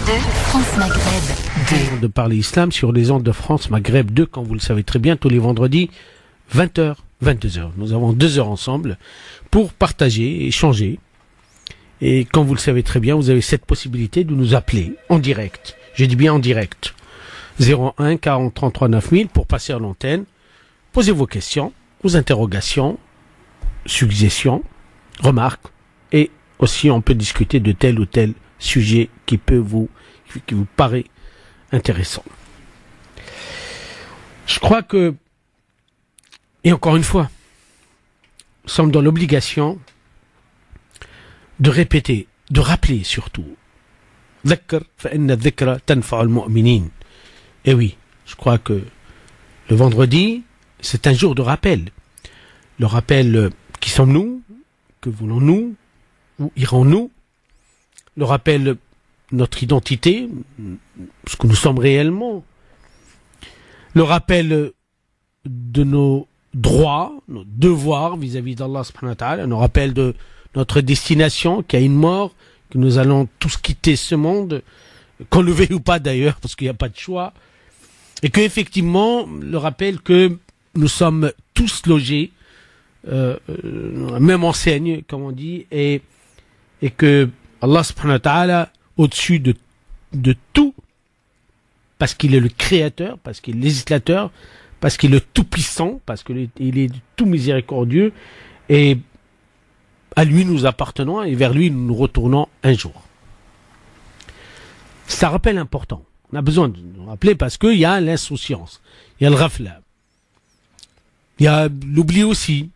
France Maghreb 2. De parler islam sur les ondes de France Maghreb 2, comme vous le savez très bien, tous les vendredis, 20h, 22h. Nous avons 2 heures ensemble pour partager, échanger. Et comme vous le savez très bien, vous avez cette possibilité de nous appeler en direct. Je dis bien en direct. 01 40 33 9000 pour passer à l'antenne. Posez vos questions, vos interrogations, suggestions, remarques. Et aussi, on peut discuter de tel ou tel sujet qui vous paraît intéressant. Je crois que, et encore une fois, nous sommes dans l'obligation de répéter, de rappeler surtout. ذكر فإن الذكرى تنفع المؤمنين. Et oui, je crois que le vendredi, c'est un jour de rappel. Le rappel, qui sommes-nous? Que voulons-nous? Où irons-nous? Le rappel, notre identité, ce que nous sommes réellement. Le rappel de nos droits, nos devoirs vis-à-vis d'Allah subhanahu wa ta'ala. Le rappel de notre destination, qu'il y a une mort, que nous allons tous quitter ce monde, qu'on le veuille ou pas d'ailleurs, parce qu'il n'y a pas de choix. Et que effectivement, le rappel que nous sommes tous logés, même enseigne, comme on dit, et que Allah subhanahu wa ta'ala, au-dessus de tout, parce qu'il est le créateur, parce qu'il est le législateur, parce qu'il est le tout-puissant, parce qu'il est tout miséricordieux, et à lui nous appartenons, et vers lui nous nous retournons un jour. C'est un rappel important. On a besoin de nous rappeler parce qu'il y a l'insouciance, il y a le ghafla, il y a l'oubli aussi,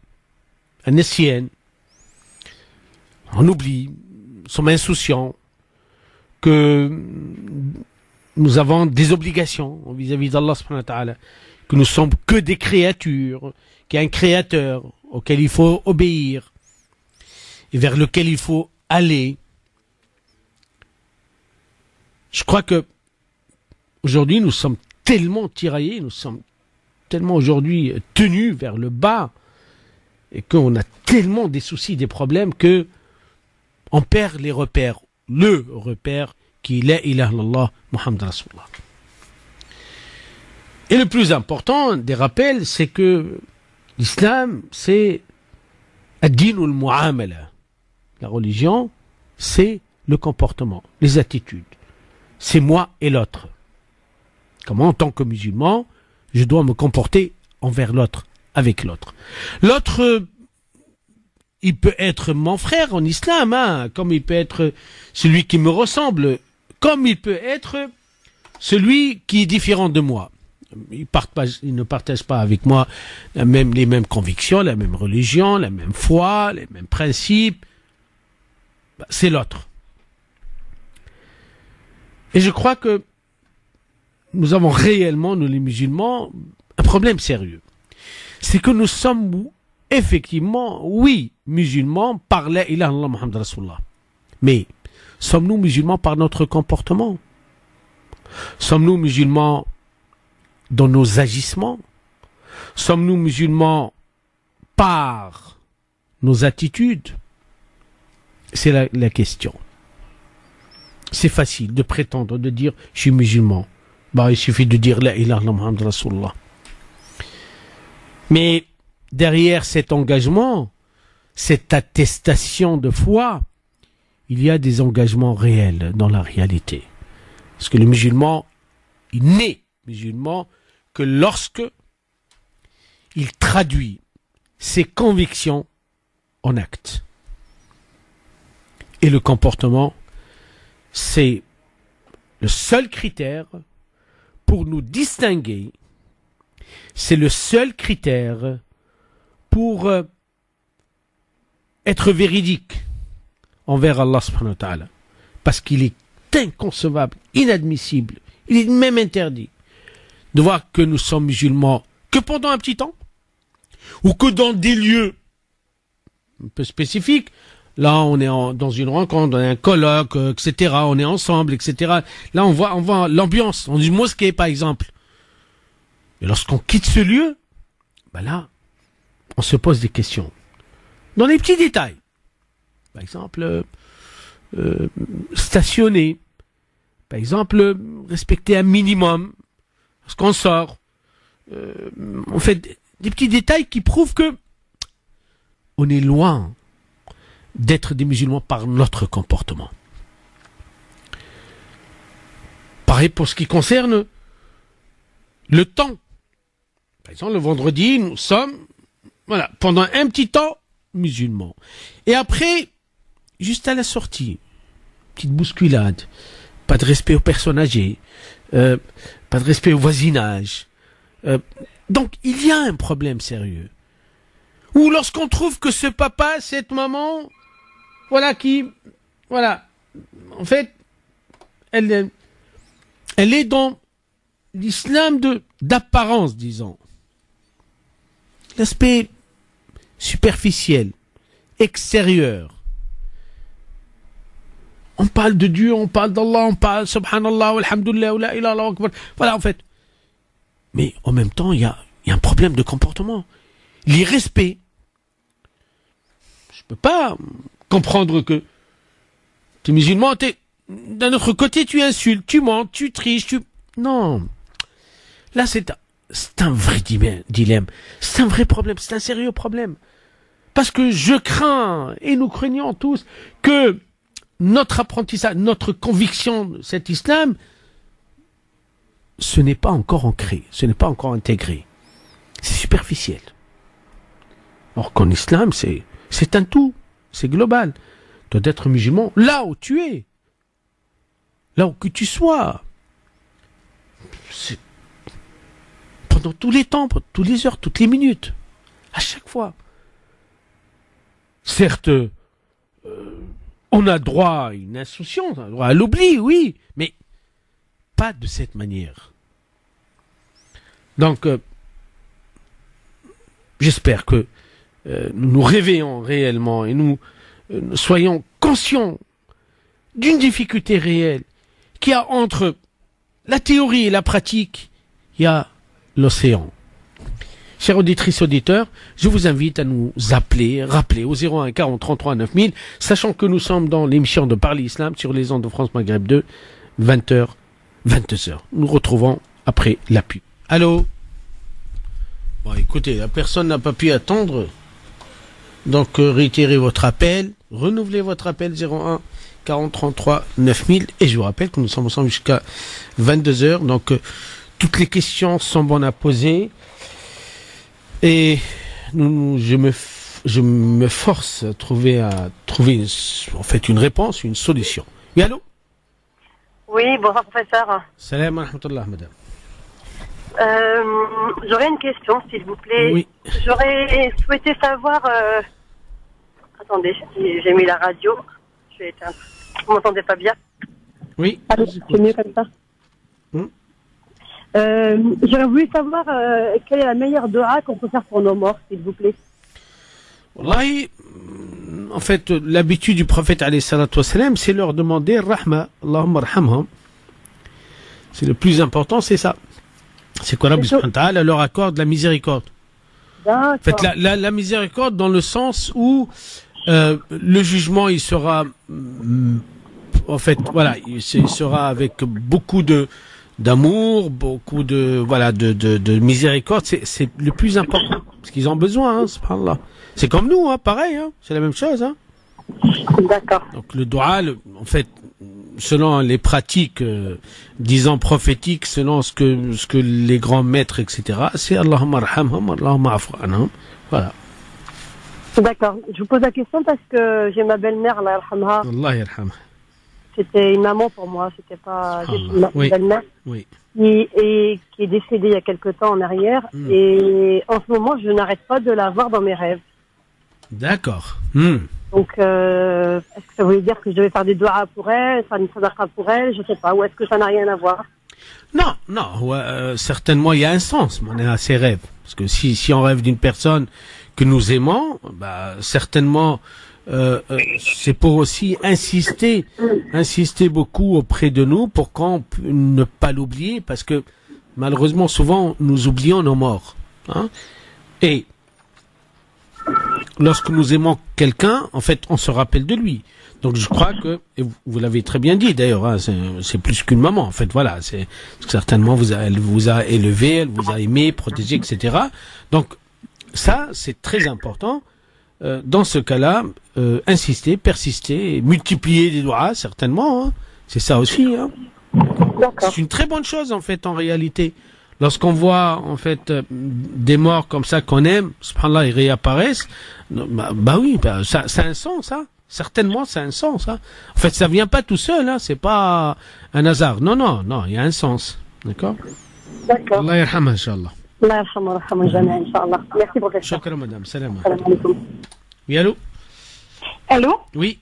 un essien. On oublie, nous sommes insouciants, que nous avons des obligations vis-à-vis d'Allah subhanahu wa ta'ala, que nous sommes que des créatures, qu'il y a un créateur auquel il faut obéir et vers lequel il faut aller. Je crois que aujourd'hui nous sommes tellement tiraillés, nous sommes tellement aujourd'hui tenus vers le bas et qu'on a tellement des soucis, des problèmes que on perd les repères. Le repère qui est la ilaha illallah Muhammad Rasulullah. Et le plus important des rappels, c'est que l'islam, c'est ad-din al-mu'amala. La religion, c'est le comportement, les attitudes. C'est moi et l'autre. Comment, en tant que musulman, je dois me comporter envers l'autre, avec l'autre. L'autre, il peut être mon frère en islam, hein, comme il peut être celui qui me ressemble, comme il peut être celui qui est différent de moi. Il ne partage pas avec moi les mêmes convictions, la même religion, la même foi, les mêmes principes. C'est l'autre. Et je crois que nous avons réellement, nous les musulmans, un problème sérieux. C'est que nous sommes effectivement, oui, musulmans par la ilaha illallah Muhammad Rasulullah. Mais sommes-nous musulmans par notre comportement? Sommes-nous musulmans dans nos agissements? Sommes-nous musulmans par nos attitudes? C'est la question. C'est facile de prétendre, de dire je suis musulman. Bah, il suffit de dire la ilaha illallah Muhammad Rasulullah. Mais derrière cet engagement, cette attestation de foi, il y a des engagements réels dans la réalité. Parce que le musulman, il n'est musulman que lorsque il traduit ses convictions en actes. Et le comportement, c'est le seul critère pour nous distinguer. C'est le seul critère pour être véridique envers Allah subhanahu wa ta'ala. Parce qu'il est inconcevable, inadmissible, il est même interdit de voir que nous sommes musulmans que pendant un petit temps, ou que dans des lieux un peu spécifiques. Là, on est dans une rencontre, dans un colloque, etc. On est ensemble, etc. Là, on voit l'ambiance, dans une mosquée, par exemple. Et lorsqu'on quitte ce lieu, ben là, on se pose des questions. Dans les petits détails. Par exemple, stationner, Par exemple, respecter un minimum lorsqu'on sort. On fait des petits détails qui prouvent que on est loin d'être des musulmans par notre comportement. Pareil pour ce qui concerne le temps. Par exemple, le vendredi, nous sommes, voilà, pendant un petit temps, musulmans. Et après, juste à la sortie, petite bousculade, pas de respect aux personnes âgées, pas de respect au voisinage. Donc, il y a un problème sérieux. Ou lorsqu'on trouve que ce papa, cette maman, voilà, en fait, elle est dans l'islam d'apparence, disons. L'aspect superficiel, extérieur. On parle de Dieu, on parle d'Allah, on parle subhanallah, alhamdulillah, la ilaha illallah. Voilà, en fait. Mais en même temps, il y a un problème de comportement. L'irrespect. Je peux pas comprendre que tu es musulman, d'un autre côté, tu insultes, tu mens, tu triches, Non. Là, c'est un vrai dilemme. C'est un vrai problème, c'est un sérieux problème. Parce que je crains, et nous craignons tous, que notre apprentissage, notre conviction de cet islam, ce n'est pas encore ancré, ce n'est pas encore intégré. C'est superficiel. Alors qu'en islam, c'est un tout, c'est global. Tu dois être musulman là où tu es, là où que tu sois. C'est pendant tous les temps, pendant toutes les heures, toutes les minutes, à chaque fois. Certes, on a droit à une insouciance, on a droit à l'oubli, oui, mais pas de cette manière. Donc, j'espère que nous nous réveillons réellement et nous soyons conscients d'une difficulté réelle qu'il y a entre la théorie et la pratique, il y a l'océan. Chers auditrices, auditeurs, je vous invite à nous rappeler au 01 40 33 9000, sachant que nous sommes dans l'émission de Parler Islam sur les ondes de France Maghreb 2, 20h, 22h. Nous retrouvons après la pub. Allô? Bon, écoutez, la personne n'a pas pu attendre. Donc, réitérez votre appel, renouvelez votre appel 01 40 33 9000. Et je vous rappelle que nous sommes ensemble jusqu'à 22h. Donc, toutes les questions sont bonnes à poser. Et je me force à trouver en fait une réponse, une solution. Oui, allô? Oui, bonsoir professeur. Salam wa rahmatullah, madame. J'aurais une question, s'il vous plaît. Oui. J'aurais souhaité savoir... Attendez, j'ai mis la radio. Je vais éteindre. Vous m'entendez pas bien? Oui. Allô, c'est mieux comme ça. J'aurais voulu savoir quelle est la meilleure dua qu'on peut faire pour nos morts, s'il vous plaît. Wallahi, en fait, l'habitude du prophète alayhi salatu wassalam, c'est leur demander rahma, Allahumma arhamhum. C'est le plus important, c'est ça. C'est quoi Rabbi subhanahu wa ta'ala leur accorde la miséricorde. D'accord. En fait, la miséricorde dans le sens où le jugement, il sera, en fait, voilà, il sera avec beaucoup d'amour, beaucoup de miséricorde. C'est le plus important. Parce qu'ils ont besoin, subhanallah. C'est comme nous, pareil, c'est la même chose. D'accord. Donc le doua, en fait, selon les pratiques, disons prophétiques, selon ce que les grands maîtres, etc., c'est Allahumma arhamhum, Allahumma afu anhum. Voilà. D'accord. Je vous pose la question parce que j'ai ma belle-mère, Allah yarhamha. Allah yarhamha. C'était une maman pour moi, c'était pas une Oui. belle-mère. Oui. Et qui est décédée il y a quelque temps en arrière. Et en ce moment, je n'arrête pas de la voir dans mes rêves. D'accord. Donc, est-ce que ça voulait dire que je devais faire des doigts pour elle, faire une sadaqa pour elle, je sais pas, ou est-ce que ça n'a rien à voir? Non, certainement il y a un sens à ces rêves. Parce que si on rêve d'une personne que nous aimons, certainement c'est pour aussi insister beaucoup auprès de nous pour qu'on ne pas l'oublier, parce que malheureusement souvent nous oublions nos morts. Et lorsque nous aimons quelqu'un, en fait, on se rappelle de lui. Donc je crois que, et vous l'avez très bien dit d'ailleurs, hein, c'est plus qu'une maman, en fait, voilà, c'est certainement elle vous a élevé, elle vous a aimé, protégé, etc. Donc ça, c'est très important. Dans ce cas-là, insister, persister, multiplier les doigts, certainement, hein. C'est ça aussi, hein. C'est une très bonne chose, en fait, en réalité. Lorsqu'on voit, en fait, des morts comme ça qu'on aime, subhanallah, ils réapparaissent, bah oui, ça a un sens, ça. Certainement, ça a un sens, hein. En fait, ça vient pas tout seul, hein. C'est pas un hasard. Non, il y a un sens. D'accord? D'accord. Allah yarhamha, Inch'Allah. Allah yarhamha, yarhamha al-jami', Inch'Allah. Merci, professeur. Shukran, madame. Salam. Salam alaikum. Oui, allô? الو Oui.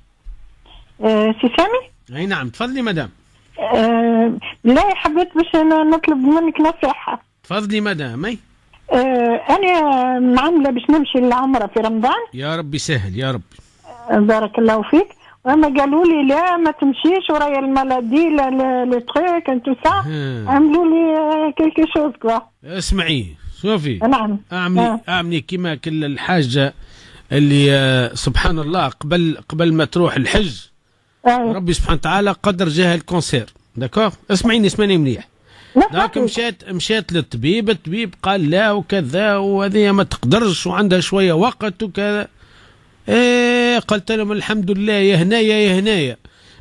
سي سامي. اي نعم، تفضلي مدام. لا حبيت باش أنا نطلب منك نصيحة. تفضلي مدام. اي انا معاملة باش نمشي للعمرة في رمضان. يا رب يسهل يا رب. بارك الله فيك. واما قالوا لي لا ما تمشيش ورايا المالادي لي تروك انتو سا عملوا لي كيلكو شوز كوا. اسمعي شوفي. نعم. اعملي كما كل الحاجة اللي سبحان الله قبل ما تروح الحج. ربي سبحانه وتعالى قدر جاها الكونسير. داكور؟ اسمعيني مليح. داك مشات للطبيب، الطبيب قال لا وكذا وهذه ما تقدرش وعندها شوية وقت وكذا. قلت لهم الحمد لله يا هنايا.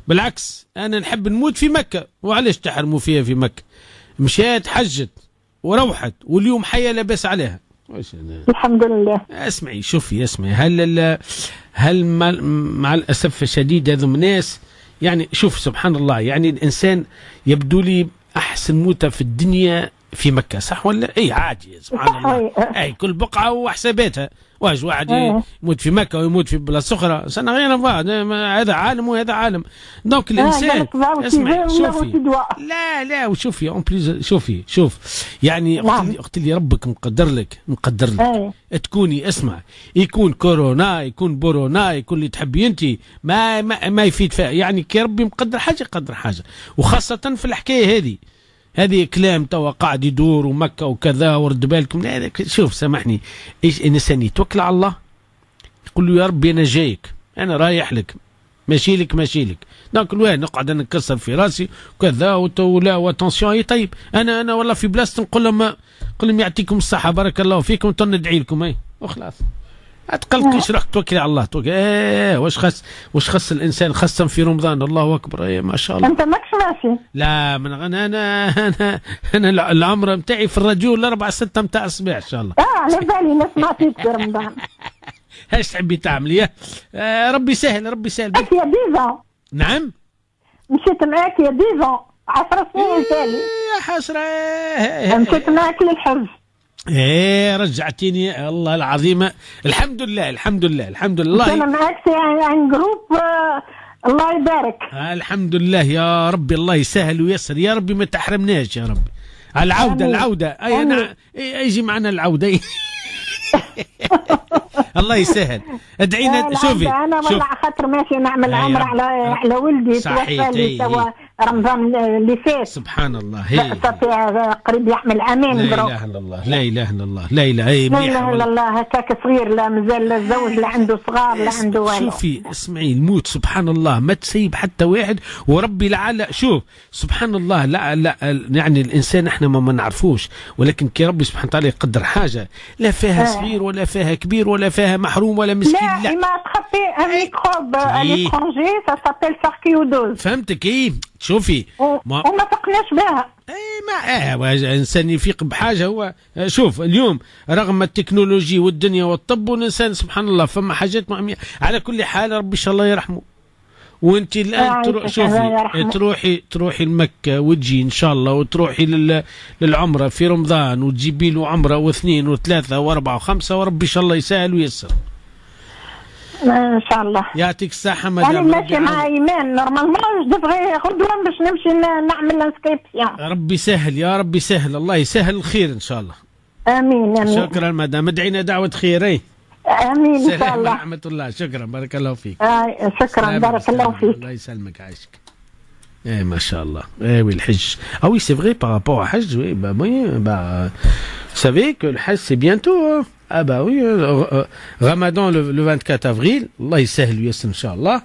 بالعكس انا نحب نموت في مكة، وعلاش تحرموا فيها في مكة؟ مشات حجت وروحت واليوم حية لاباس عليها. الحمد لله. اسمعي هل مع الاسف الشديد هذم الناس، يعني شوف سبحان الله، يعني الانسان يبدو لي احسن موتة في الدنيا في مكة، صح ولا؟ اي عادي سبحان الله. اي كل بقعة وحساباتها. واحد يموت في مكة ويموت في بلاصة أخرى، سنة غير بعض، هذا عالم وهذا عالم. دونك الإنسان اسمعي شوفي، لا وشوفي اون بليز، شوف يعني وقت اللي ربك مقدر لك تكوني، اسمع، يكون كورونا يكون بورونا يكون اللي تحبي انت، ما يفيد فيها، يعني كي ربي مقدر حاجة يقدر حاجة، وخاصة في الحكاية هذه كلام توا قاعد يدور ومكة وكذا ورد بالكم. لا شوف سامحني، ايش الانسان يتوكل على الله، يقول له يا ربي انا جايك، انا رايح لك، ماشي لك. دونك الواحد نقعد انا نكسر في راسي وكذا ولا واتونسيون. اي طيب انا والله في بلاصه نقول لهم يعطيكم الصحه بارك الله فيكم ندعي لكم، اي وخلاص. اتقلقش، روح توكلي على الله. واش خص الانسان خاصه في رمضان؟ الله اكبر. ما شاء الله. انت ماكش ماشي؟ لا من انا العمره نتاعي في الرجل 4-6 نتاع الصباح ان شاء الله. على بالي نسمع فيك في رمضان. ايش تحبي تعملي؟ ربي يسهل. يا 10 نعم مشيت معاك يا 10 سنين تالي. يا حسره. مشيت معاك للحج. رجعتيني الله العظيم. الحمد لله. انا معك عن جروب. الله يبارك. الحمد لله يا ربي، الله يسهل ويسر يا ربي، ما تحرمناش يا ربي. العودة اي انا يجي معنا العودة. الله يسهل. ادعينا. شوفي انا والله خاطر ماشي نعمل عمره على ولدي توفى لي توا رمضان اللي فات. سبحان الله. لا استطيع قريب يحمل عامين. لا اله الا الله. هكاك صغير، لا مازال لا الزوج، لا عنده صغار، لا عنده والو. شوفي اسمعي، الموت سبحان الله ما تسيب حتى واحد، وربي لعل شوف سبحان الله. لا يعني الانسان احنا ما نعرفوش، ولكن كي ربي سبحانه وتعالى يقدر حاجه لا فيها صغير ولا فيها كبير ولا فيها محروم ولا مسكين. لا ما تخطي ان ميكروب اليترونجي سا سابيل ساركيودوز. فهمتك؟ ايه شوفي وما فقناش بها. ما الانسان يفيق بحاجه. هو شوف اليوم رغم التكنولوجي والدنيا والطب والانسان سبحان الله فما حاجات على كل حال ربي ان شاء الله يرحمه. وانت الان شوفي تروحي لمكه وتجي ان شاء الله، وتروحي للعمره في رمضان وتجيبي له عمره واثنين وثلاثه واربعه وخمسه، وربي ان شاء الله يسهل وييسر ان شاء الله. يعطيك الصحه مدام. انا ماشي مع ايمان نورمالمون دفغي غدوه باش نمشي نعمل انسكريبسيون. ربي يسهل يا ربي يسهل، الله يسهل الخير ان شاء الله. امين. شكرا مدام، ادعينا دعوه خير. امين ان شاء الله. ورحمه الله. شكرا بارك الله فيك. شكرا بارك الله فيك. الله يسلمك عايشك. ما شاء الله. oui الحج. oui c'est vrai par rapport au Hajj, oui bah savez que le Hajj c'est bientôt, hein. Ah bah oui, Ramadan le 24 avril, Allah yasahil yassir Inch'Allah.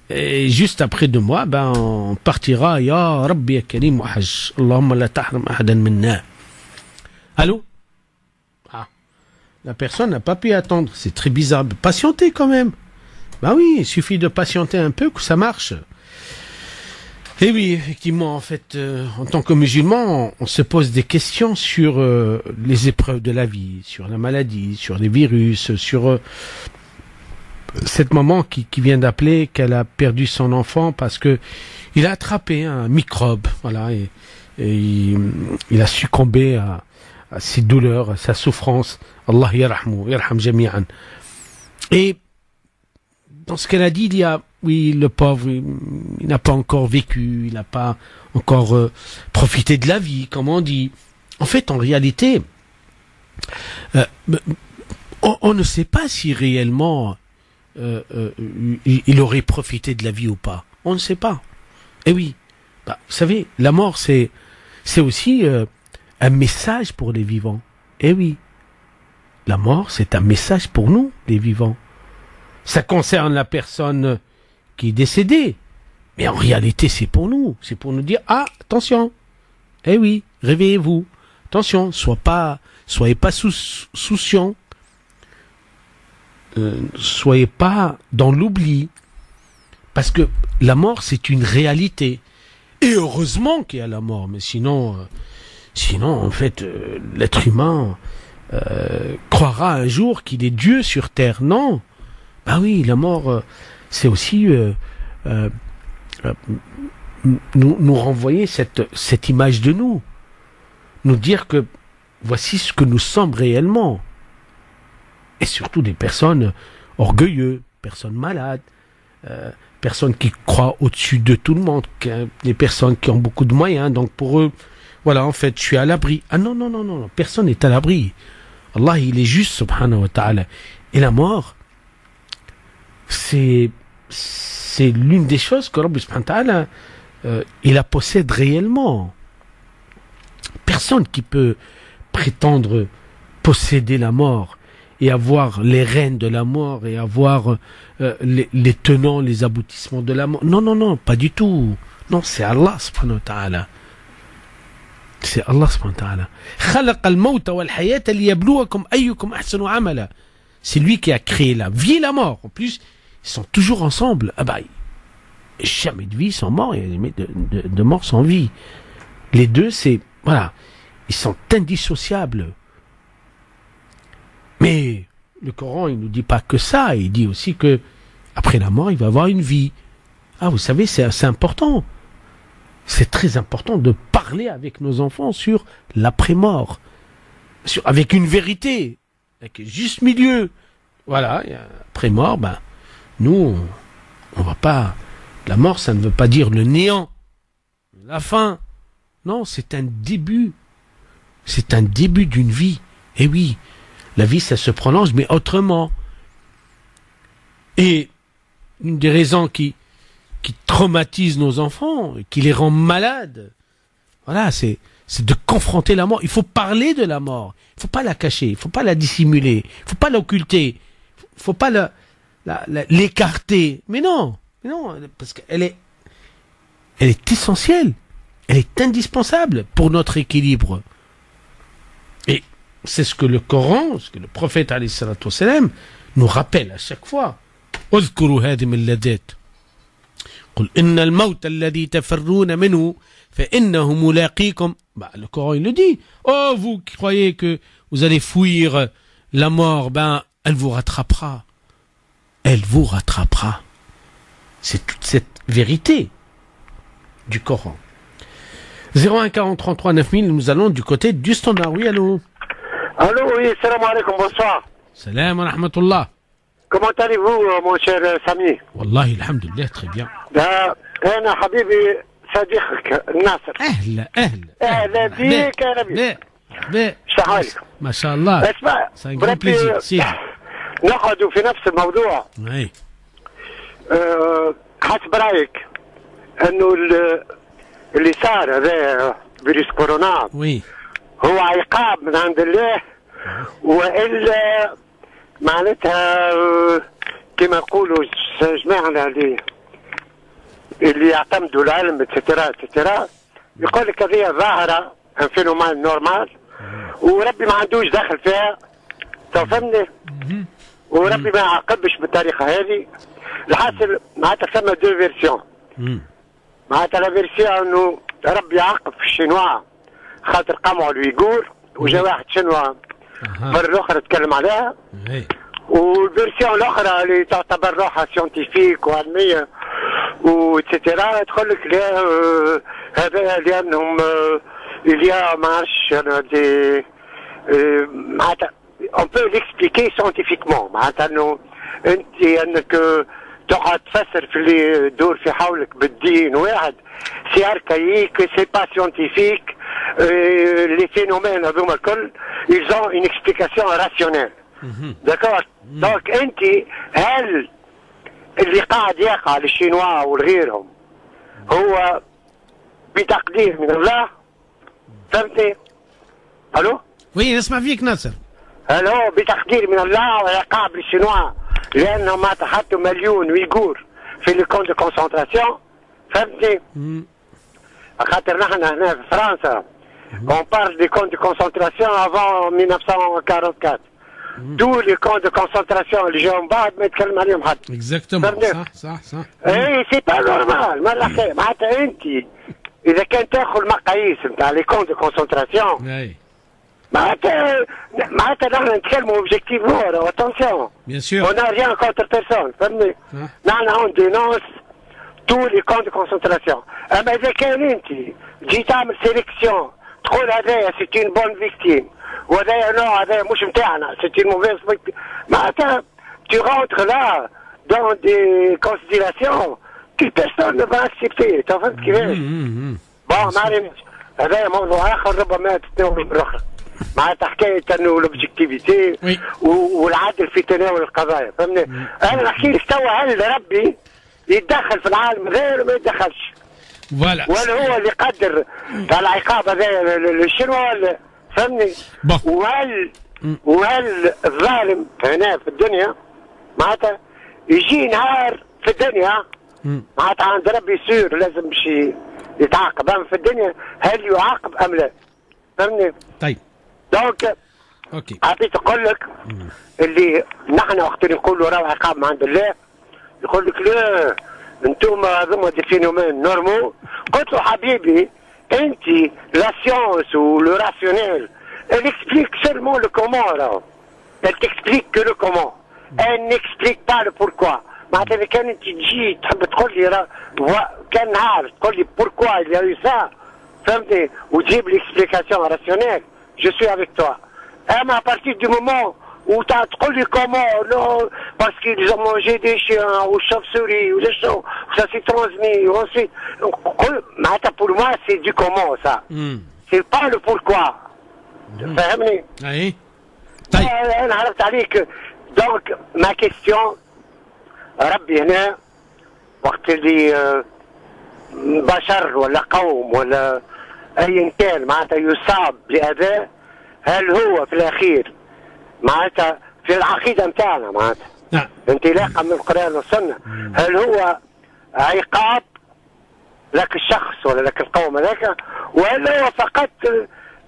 Et juste après 2 mois, ben on partira, Ya Rabbi ya Karim wa Hajj. Allahumma la tahram ahadan minna. Allô? Ah, la personne n'a pas pu attendre, c'est très bizarre. Patientez quand même. Ben oui, il suffit de patienter un peu que ça marche. Et oui, effectivement, en fait, en tant que musulman, on se pose des questions sur les épreuves de la vie, sur la maladie, sur les virus, sur cette maman qui vient d'appeler qu'elle a perdu son enfant parce que il a attrapé un microbe, voilà, et il a succombé à ses douleurs, à sa souffrance. Allah yarhamou, yarham jami'an. Et dans ce qu'elle a dit, il y a, oui, le pauvre, il n'a pas encore vécu, il n'a pas encore profité de la vie, comme on dit. En fait, en réalité, on ne sait pas si réellement il aurait profité de la vie ou pas. On ne sait pas. Eh oui, bah, vous savez, la mort, c'est aussi un message pour les vivants. Eh oui, la mort, c'est un message pour nous, les vivants. Ça concerne la personne qui est décédée. Mais en réalité, c'est pour nous. C'est pour nous dire, ah, attention. Eh oui, réveillez-vous. Attention, soyez pas souciants. Soyez pas dans l'oubli. Parce que la mort, c'est une réalité. Et heureusement qu'il y a la mort. Mais sinon, en fait, l'être humain croira un jour qu'il est Dieu sur terre. Non. Bah oui, la mort, c'est aussi nous renvoyer cette image de nous. Nous dire que voici ce que nous sommes réellement. Et surtout des personnes orgueilleuses, personnes malades, personnes qui croient au-dessus de tout le monde, des personnes qui ont beaucoup de moyens. Donc pour eux, voilà, en fait, je suis à l'abri. Ah non, personne n'est à l'abri. Allah, il est juste, subhanahu wa ta'ala. Et la mort, c'est l'une des choses que Rabbi subhanahu wa ta'ala, il la possède réellement. Personne qui peut prétendre posséder la mort et avoir les rênes de la mort et avoir les tenants, les aboutissements de la mort. Non, pas du tout. Non, c'est Allah subhanahu wa ta'ala. C'est Allah subhanahu wa ta'ala. خلق الموت والحياة ليبلوكم أيكم أحسن عملا. C'est lui qui a créé la vie et la mort. En plus, ils sont toujours ensemble. Ah bah, jamais de vie sans mort et jamais de mort sans vie. Les deux, c'est, voilà, ils sont indissociables. Mais le Coran, il nous dit pas que ça. Il dit aussi que après la mort, il va y avoir une vie. Ah, vous savez, c'est important. C'est très important de parler avec nos enfants sur l'après-mort. Avec une vérité. Avec un juste milieu. Voilà, après-mort, ben, nous, on va pas... La mort, ça ne veut pas dire le néant. La fin. Non, c'est un début. C'est un début d'une vie. Eh oui, la vie, ça se prolonge, mais autrement. Et une des raisons qui traumatise nos enfants, qui les rend malades, voilà, c'est de confronter la mort. Il faut parler de la mort. Il faut pas la cacher. Il faut pas la dissimuler. Il faut pas l'occulter. Il faut pas l'écarter. Mais non, parce qu'elle est essentielle. Elle est indispensable pour notre équilibre. Et c'est ce que le Coran, ce que le prophète alayhi salatu wassalam nous rappelle à chaque fois. اذكروا هذه من اللذات قل إن الموت الذي تفرون منه فإنه ملاقيكم. Bah, le Coran il le dit. Oh, vous qui croyez que vous allez fuir la mort, ben elle vous rattrapera. Elle vous rattrapera. C'est toute cette vérité du Coran. 01 40 33 9000, nous allons du côté du standard. Oui, allô. Allô, oui, salam alaikum, bonsoir. Salam wa rahmatullah. Comment allez-vous, mon cher Sami? Wallahi, alhamdulillah, très bien. أنا حبيبي صديقك ناصر. أهلا بك أهلا بك. السلام عليكم. ما شاء الله. اسمع، بليزير سيدي. نقعدوا في نفس الموضوع. أي. حسب رأيك إنه اللي صار هذا فيروس كورونا. وي. هو عقاب من عند الله والا معناتها كما يقولوا جماعنا اللي يعتمدوا العلم اتسيتيرا يقول لك هذه ظاهره ان فينومان نورمال وربي ما عندوش دخل فيها تفهمني وربي ما يعاقبش بالطريقه هذه. الحاصل معناتها ثم دو فيرسيون معناتها لا فيرسيون انه ربي يعاقب في الشينوا خاطر قمعوا الويغور وجا واحد شنوا مرة الاخرى تكلم عليها والفيرسيون الاخرى اللي تعتبر روحها سيونتيفيك وعلميه وتسيتيرا تقول لك لا هذا لانهم اليا ما عرفش انا دي معناتها on peut l'expliquer scientifiquement معناتها انه انت انك تقعد تفسر في اللي يدور في حولك بالدين واحد سي اركايك سي با سيونتيفيك لي فينومين هذوما الكل ils ont une explication rationnelle d'accord donc انت هل اللي قاعد يقع للشينوا والغيرهم هو بتقدير من الله فهمتني؟ الو؟ وي نسمع فيك ناصر. هل هو بتقدير من الله وعقاب للشينوا لانهم ما تحطوا مليون ويغور في لي كون دو كونسنتراسيون فهمتني؟ خاطر نحن هنا في فرنسا on parle des camps de concentration avant 1944 tous les camps de concentration اللي جاوا من بعد ما يتكلم عليهم حد. اكزاكتومون صح. اي سي با نورمال ما الحكايه معناتها انت اذا كان تاخذ المقاييس نتاع لي كون دو كونسنتراسيون معناتها نحن نتكلموا اوبجيكتيفمون اتونسيون بيان سور on n'a rien contre personne فهمني نحن اون دينونس tous les camps de concentration. اما اذا كان انت جيت تعمل سيليكسيون تقول هذايا سي اون بون فيكتيم وهذايا نوع هذايا مش نتاعنا سي اون موفيز فيكتيم معناتها tu rentres là dans des considérations que personne ne va accepter فهمت كيفاش؟ بون ما عرفتش هذايا موضوع اخر ربما تتناول بالاخرى معناتها حكايه انه الاوبجيكتيفيتي والعدل في تناول القضايا فهمني؟ انا نحكي لك توا هل ربي يتدخل في العالم غير وما يتدخلش ولا هو اللي يقدر على العقاب هذا للشنوا ولا فهمني؟ وهل الظالم هنا في الدنيا معناتها يجي نهار في الدنيا معناتها عند ربي يصير لازم باش يتعاقب اما في الدنيا هل يعاقب ام لا؟ فهمني؟ طيب دونك اوكي حبيت اقول لك اللي نحن وقت اللي نقولوا راه عقاب من عند الله يقول لك لا انتم هذوما دي فينومين نورمال قلت له حبيبي انت لا سيونس ولو راسيونيل elle explique seulement le comment alors elle t'explique que le comment elle n'explique pas le pourquoi معناتها اذا كان انت تجي تحب تقول لي راه كان نهار تقول لي pourquoi il y a eu ça فهمتني وتجيب لي explication rationnelle je suis avec toi اما à partir du moment ou t'as trop dit comment, non, parce qu'ils ont mangé des chiens, ou chauves-souris, ou des choses, ça s'est transmis, ou ensuite. Pour moi, c'est du comment, ça. C'est pas le pourquoi. فهمني؟ اي طيب انا عرفت عليك دونك ما كيستيون ربي هنا وقت اللي بشر ولا قوم ولا ايا كان معناتها يصاب باذى هل هو في الاخير معناتها في العقيده نتاعنا معناتها انطلاقا من القران والسنه هل هو عقاب لك الشخص ولا لك القوم هذاك ولا هو فقط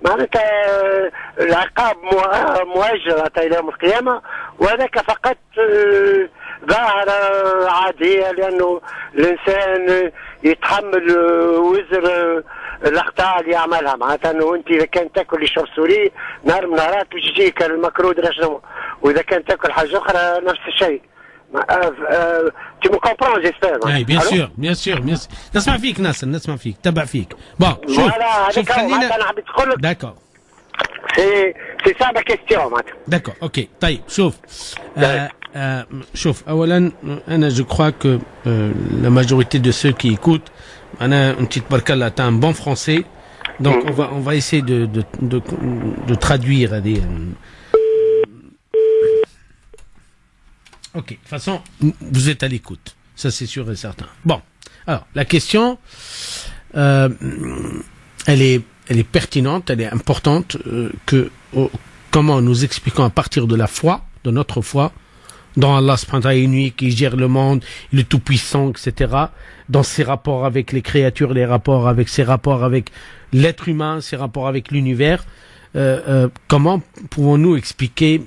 معناتها العقاب مؤجل الى يوم القيامه وهذاك فقط ظاهره عاديه لانه الانسان يتحمل وزر الاخطاء اللي يعملها معناتها انه انت اذا كان تاكل الشوف سوري نهار من النهارات باش يجيك المكرود رشنو واذا كان تاكل حاجه اخرى نفس الشيء. Tu me comprends, j'espère. Oui, bien sûr. نسمع فيك ناصر نسمع فيك تبع فيك. بون شوف خلينا داكور. C'est ça ma question معناتها. داكور اوكي طيب شوف اولا انا je crois que la majorité de ceux qui écoutent انا انت تبارك الله t'as un bon français donc on va essayer de traduire هذه. Ok, de toute façon, vous êtes à l'écoute, ça c'est sûr et certain. Bon, alors la question, elle est pertinente, elle est importante, comment nous expliquons à partir de la foi, de notre foi, dans Allah subhanahu wa ta'ala qui gère le monde, le tout-puissant, etc., dans ses rapports avec les créatures, ses rapports avec l'être humain, ses rapports avec l'univers, comment pouvons-nous expliquer,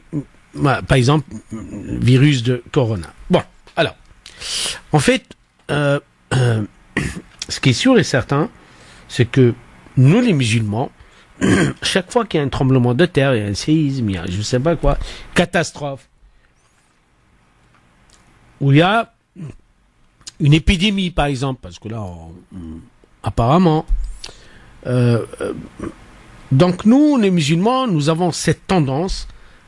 par exemple, le virus de Corona? Bon, alors, en fait, ce qui est sûr et certain, c'est que nous les musulmans, chaque fois qu'il y a un tremblement de terre, il y a un séisme, il y a je sais pas quoi, catastrophe, où il y a une épidémie par exemple, parce que là, apparemment, donc nous les musulmans, nous avons cette tendance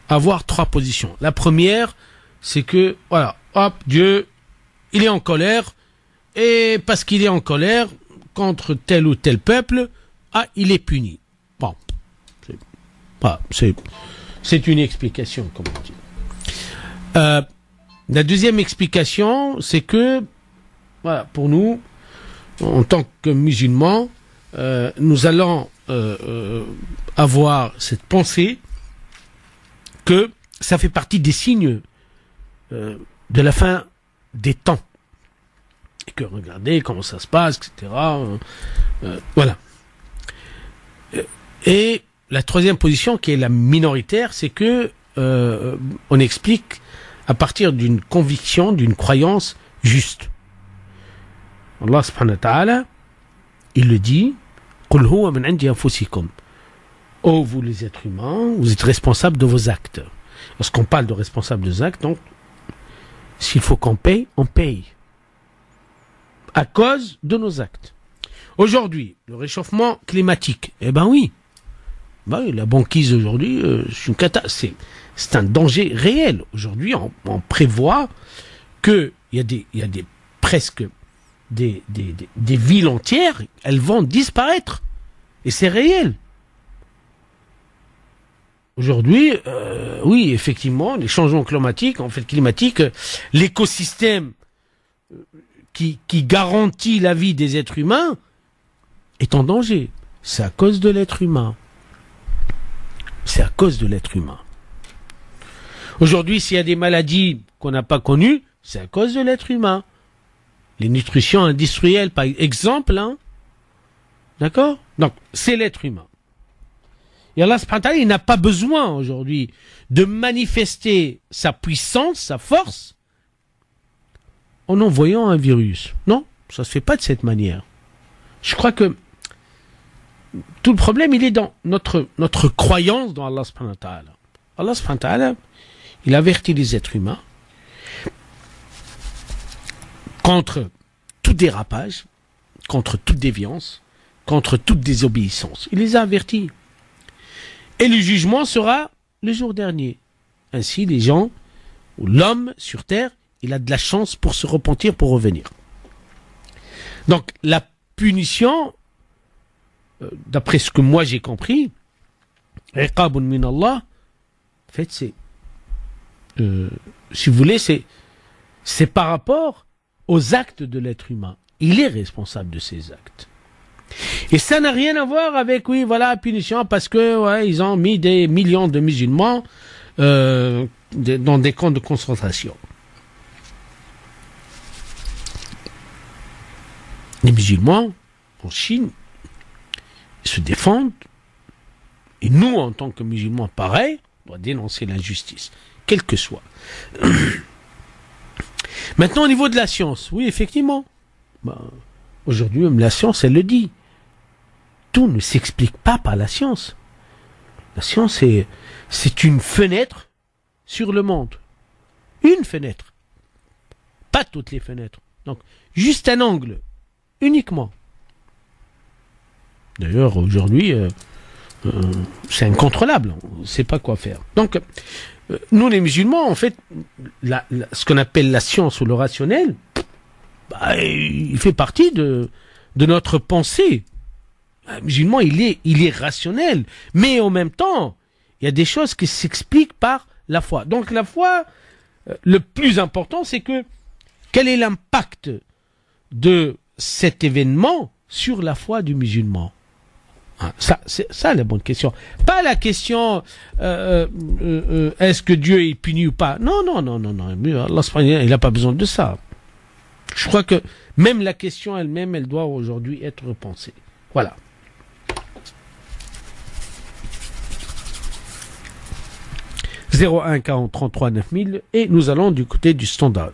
à avoir trois positions. La première, c'est que, voilà, hop, Dieu, il est en colère, et parce qu'il est en colère contre tel ou tel peuple, il est puni. Bon, c'est une explication, comme on dit. La deuxième explication, c'est que, voilà, pour nous, en tant que musulmans, nous allons avoir cette pensée que ça fait partie des signes de la fin des temps. Et que regardez comment ça se passe, etc. Voilà. Et la troisième position, qui est la minoritaire, c'est que on explique à partir d'une conviction, d'une croyance juste. Allah subhanahu wa ta'ala, il le dit, Qul huwa min indi anfusikum. Oh, vous les êtres humains, vous êtes responsables de vos actes. Lorsqu'on parle de responsables de vos actes, donc, s'il faut qu'on paye, on paye. À cause de nos actes. Aujourd'hui, le réchauffement climatique, eh ben oui. Ben oui, la banquise aujourd'hui, c'est un danger réel. Aujourd'hui, on prévoit que il y a presque des villes entières, elles vont disparaître. Et c'est réel. Aujourd'hui, oui, effectivement, les changements climatiques, l'écosystème qui garantit la vie des êtres humains est en danger. C'est à cause de l'être humain. C'est à cause de l'être humain. Aujourd'hui, s'il y a des maladies qu'on n'a pas connues, c'est à cause de l'être humain. Les nutritions industrielles, par exemple, hein. D'accord? Donc, c'est l'être humain. Et Allah subhanahu wa ta'ala, il n'a pas besoin aujourd'hui de manifester sa puissance, sa force, en envoyant un virus. Non, ça se fait pas de cette manière. Je crois que tout le problème, il est dans notre croyance dans Allah subhanahu wa ta'ala. Allah subhanahu wa ta'ala, il avertit les êtres humains contre tout dérapage, contre toute déviance, contre toute désobéissance. Il les a avertis. Et le jugement sera le jour dernier. Ainsi, les gens, ou l'homme sur terre, il a de la chance pour se repentir, pour revenir. Donc, la punition, d'après ce que moi j'ai compris, iqabun min Allah, en fait, c'est, si vous voulez, c'est par rapport aux actes de l'être humain. Il est responsable de ses actes. Et ça n'a rien à voir avec, oui, voilà, punition, parce que, ouais, ils ont mis des millions de musulmans dans des camps de concentration. Les musulmans, en Chine, ils se défendent. Et nous, en tant que musulmans, pareil, on doit dénoncer l'injustice, quelle que soit. Maintenant, au niveau de la science, oui, effectivement. Aujourd'hui, même la science, elle le dit. Tout ne s'explique pas par la science. La science, c'est une fenêtre sur le monde. Une fenêtre. Pas toutes les fenêtres. Donc, juste un angle. Uniquement. D'ailleurs, aujourd'hui, c'est incontrôlable. On ne sait pas quoi faire. Donc, nous, les musulmans, en fait, ce qu'on appelle la science ou le rationnel, il fait partie de notre pensée. Un musulman, il est rationnel. Mais en même temps, il y a des choses qui s'expliquent par la foi. Donc, la foi, le plus important, c'est que quel est l'impact de cet événement sur la foi du musulman? Ça, c'est ça la bonne question. Pas la question est-ce que Dieu est puni ou pas. Non. Allah subhanahu, il n'a pas besoin de ça. Je crois que même la question elle-même, elle doit aujourd'hui être repensée. Voilà. « 01 40 33 9000 et nous allons du côté du standard.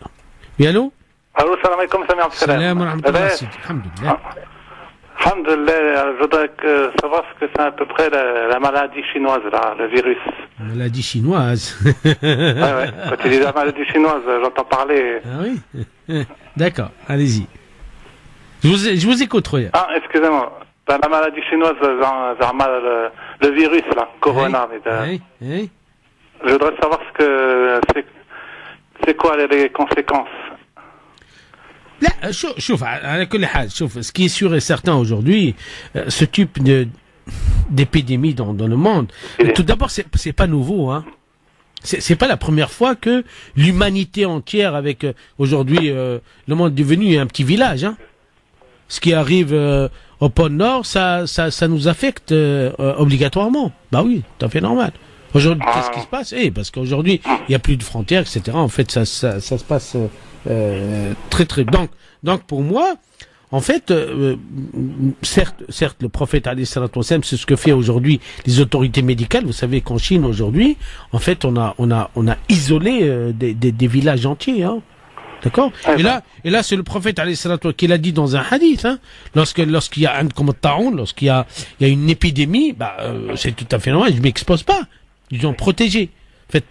Oui, allô? Allô, salam alaikum, Sami Abdel Salam alaikum, alhamdulillah. Alhamdulillah, je voudrais savoir ce que c'est à peu près la maladie chinoise, là, le virus. Maladie chinoise. Ouais. Quand tu dis la maladie chinoise, j'entends parler. Ah oui. D'accord, allez-y. Je vous écoute, Roya. Ah, excusez-moi. La maladie chinoise, le virus, là, Corona. Oui. Je voudrais savoir ce que c'est quoi les conséquences. لا شوف على كل حال شوف ce qui est sûr et certain aujourd'hui ce type d'épidémie dans le monde tout d'abord c'est pas nouveau hein. C'est pas la première fois que l'humanité entière avec aujourd'hui le monde est devenu un petit village hein. Ce qui arrive au pôle Nord ça nous affecte obligatoirement. Bah oui, tout à fait normal. Aujourd'hui, qu'est-ce qui se passe? Parce qu'aujourd'hui, il n'y a plus de frontières, etc. En fait, ça se passe très. Donc pour moi, en fait, certes, le prophète alayhi salatu wassalam, c'est ce que fait aujourd'hui les autorités médicales. Vous savez qu'en Chine aujourd'hui, en fait, on a isolé des villages entiers. Hein. D'accord? Et là, c'est le prophète alayhi salatu qui l'a dit dans un hadith. Hein, lorsqu'il y a lorsqu'il y a une épidémie, c'est tout à fait normal. Je m'expose pas. Ils ont protégé. En fait,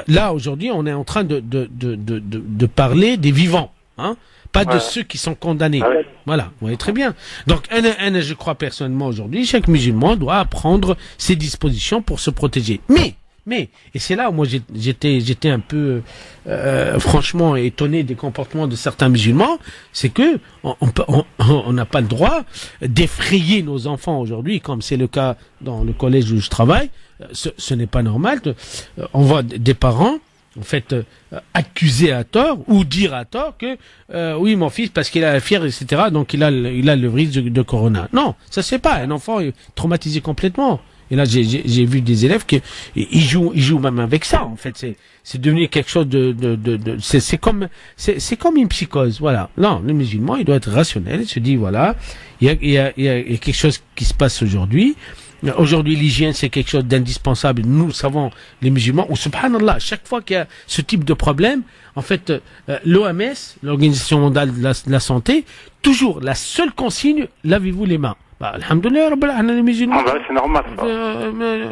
là aujourd'hui, on est en train de parler des vivants, hein, pas de ceux qui sont condamnés. Ouais. Voilà, vous voyez très bien. Donc, je crois personnellement aujourd'hui, chaque musulman doit prendre ses dispositions pour se protéger. Mais, et c'est là où moi j'étais un peu franchement étonné des comportements de certains musulmans, c'est que on n'a pas le droit d'effrayer nos enfants aujourd'hui, comme c'est le cas dans le collège où je travaille. Ce n'est pas normal. On voit des parents en fait accuser à tort ou dire à tort que oui mon fils parce qu'il a la fièvre etc. donc il a le virus de corona. Non, ça c'est pas un enfant est traumatisé complètement. Et là, j'ai vu des élèves qui ils jouent même avec ça. En fait, c'est devenu quelque chose c'est comme une psychose. Voilà. Non, le musulman, il doit être rationnel. Il se dit voilà, il y a quelque chose qui se passe aujourd'hui. Aujourd'hui, l'hygiène, c'est quelque chose d'indispensable. Nous savons, les musulmans, ou subhanallah, chaque fois qu'il y a ce type de problème, en fait, l'OMS, l'Organisation mondiale de la santé, toujours la seule consigne, lavez-vous les mains. Alhamdulillah, les musulmans. C'est normal.